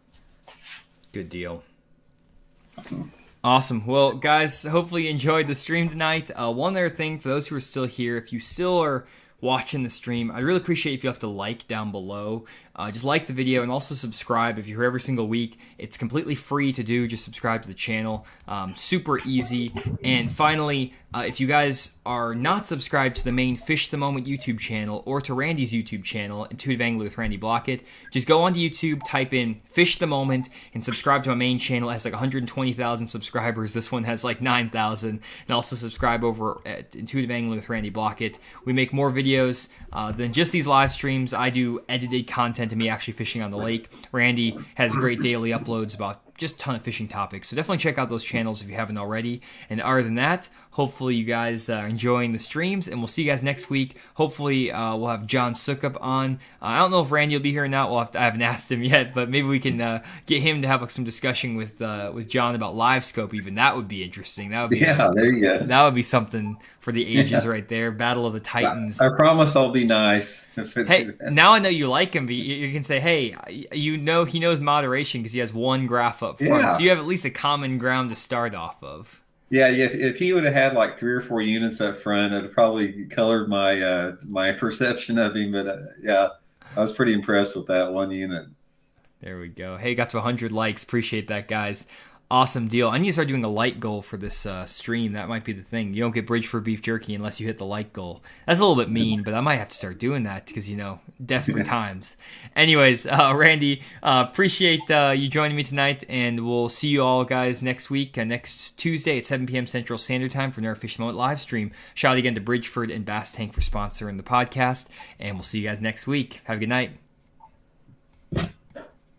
Good deal. Awesome. Well, guys, hopefully you enjoyed the stream tonight. One other thing, for those who are still here, if you still are watching the stream, I'd really appreciate if you have to like down below. Just like the video and also subscribe if you're here every single week. It's completely free to do. Just subscribe to the channel. Super easy. And finally, if you guys are not subscribed to the main Fish the Moment YouTube channel or to Randy's YouTube channel, Intuitive Angling with Randy Blockett, just go onto YouTube, type in Fish the Moment, and subscribe to my main channel. It has like 120,000 subscribers. This one has like 9,000. And also subscribe over at Intuitive Angling with Randy Blockett. We make more videos videos than just these live streams. I do edited content of me actually fishing on the lake. Randy has great daily uploads about just a ton of fishing topics. So definitely check out those channels if you haven't already. And other than that, hopefully you guys are enjoying the streams, and we'll see you guys next week. Hopefully we'll have John Sukup on. I don't know if Randy will be here or not. I haven't asked him yet, but maybe we can get him to have some discussion with John about live scope. Even that would be interesting. That would be there you go. That would be something for the ages right there. Battle of the Titans. I promise I'll be nice. Hey, now I know you like him. But you can say, hey, he knows moderation because he has one graph up front, so you have at least a common ground to start off of. Yeah, if he would have had like 3 or 4 units up front, it would probably colored my my perception of him. But yeah, I was pretty impressed with that one unit. There we go. Hey, got to 100 likes. Appreciate that, guys. Awesome deal. I need to start doing a like goal for this stream. That might be the thing. You don't get bridge for beef jerky unless you hit the like goal. That's a little bit mean, but I might have to start doing that because, desperate times. Anyways, Randy, appreciate you joining me tonight, and we'll see you all guys next week, next Tuesday at 7 p.m. Central Standard Time for another Fish Moment live stream. Shout out again to Bridgeford and Bass Tank for sponsoring the podcast, and we'll see you guys next week. Have a good night.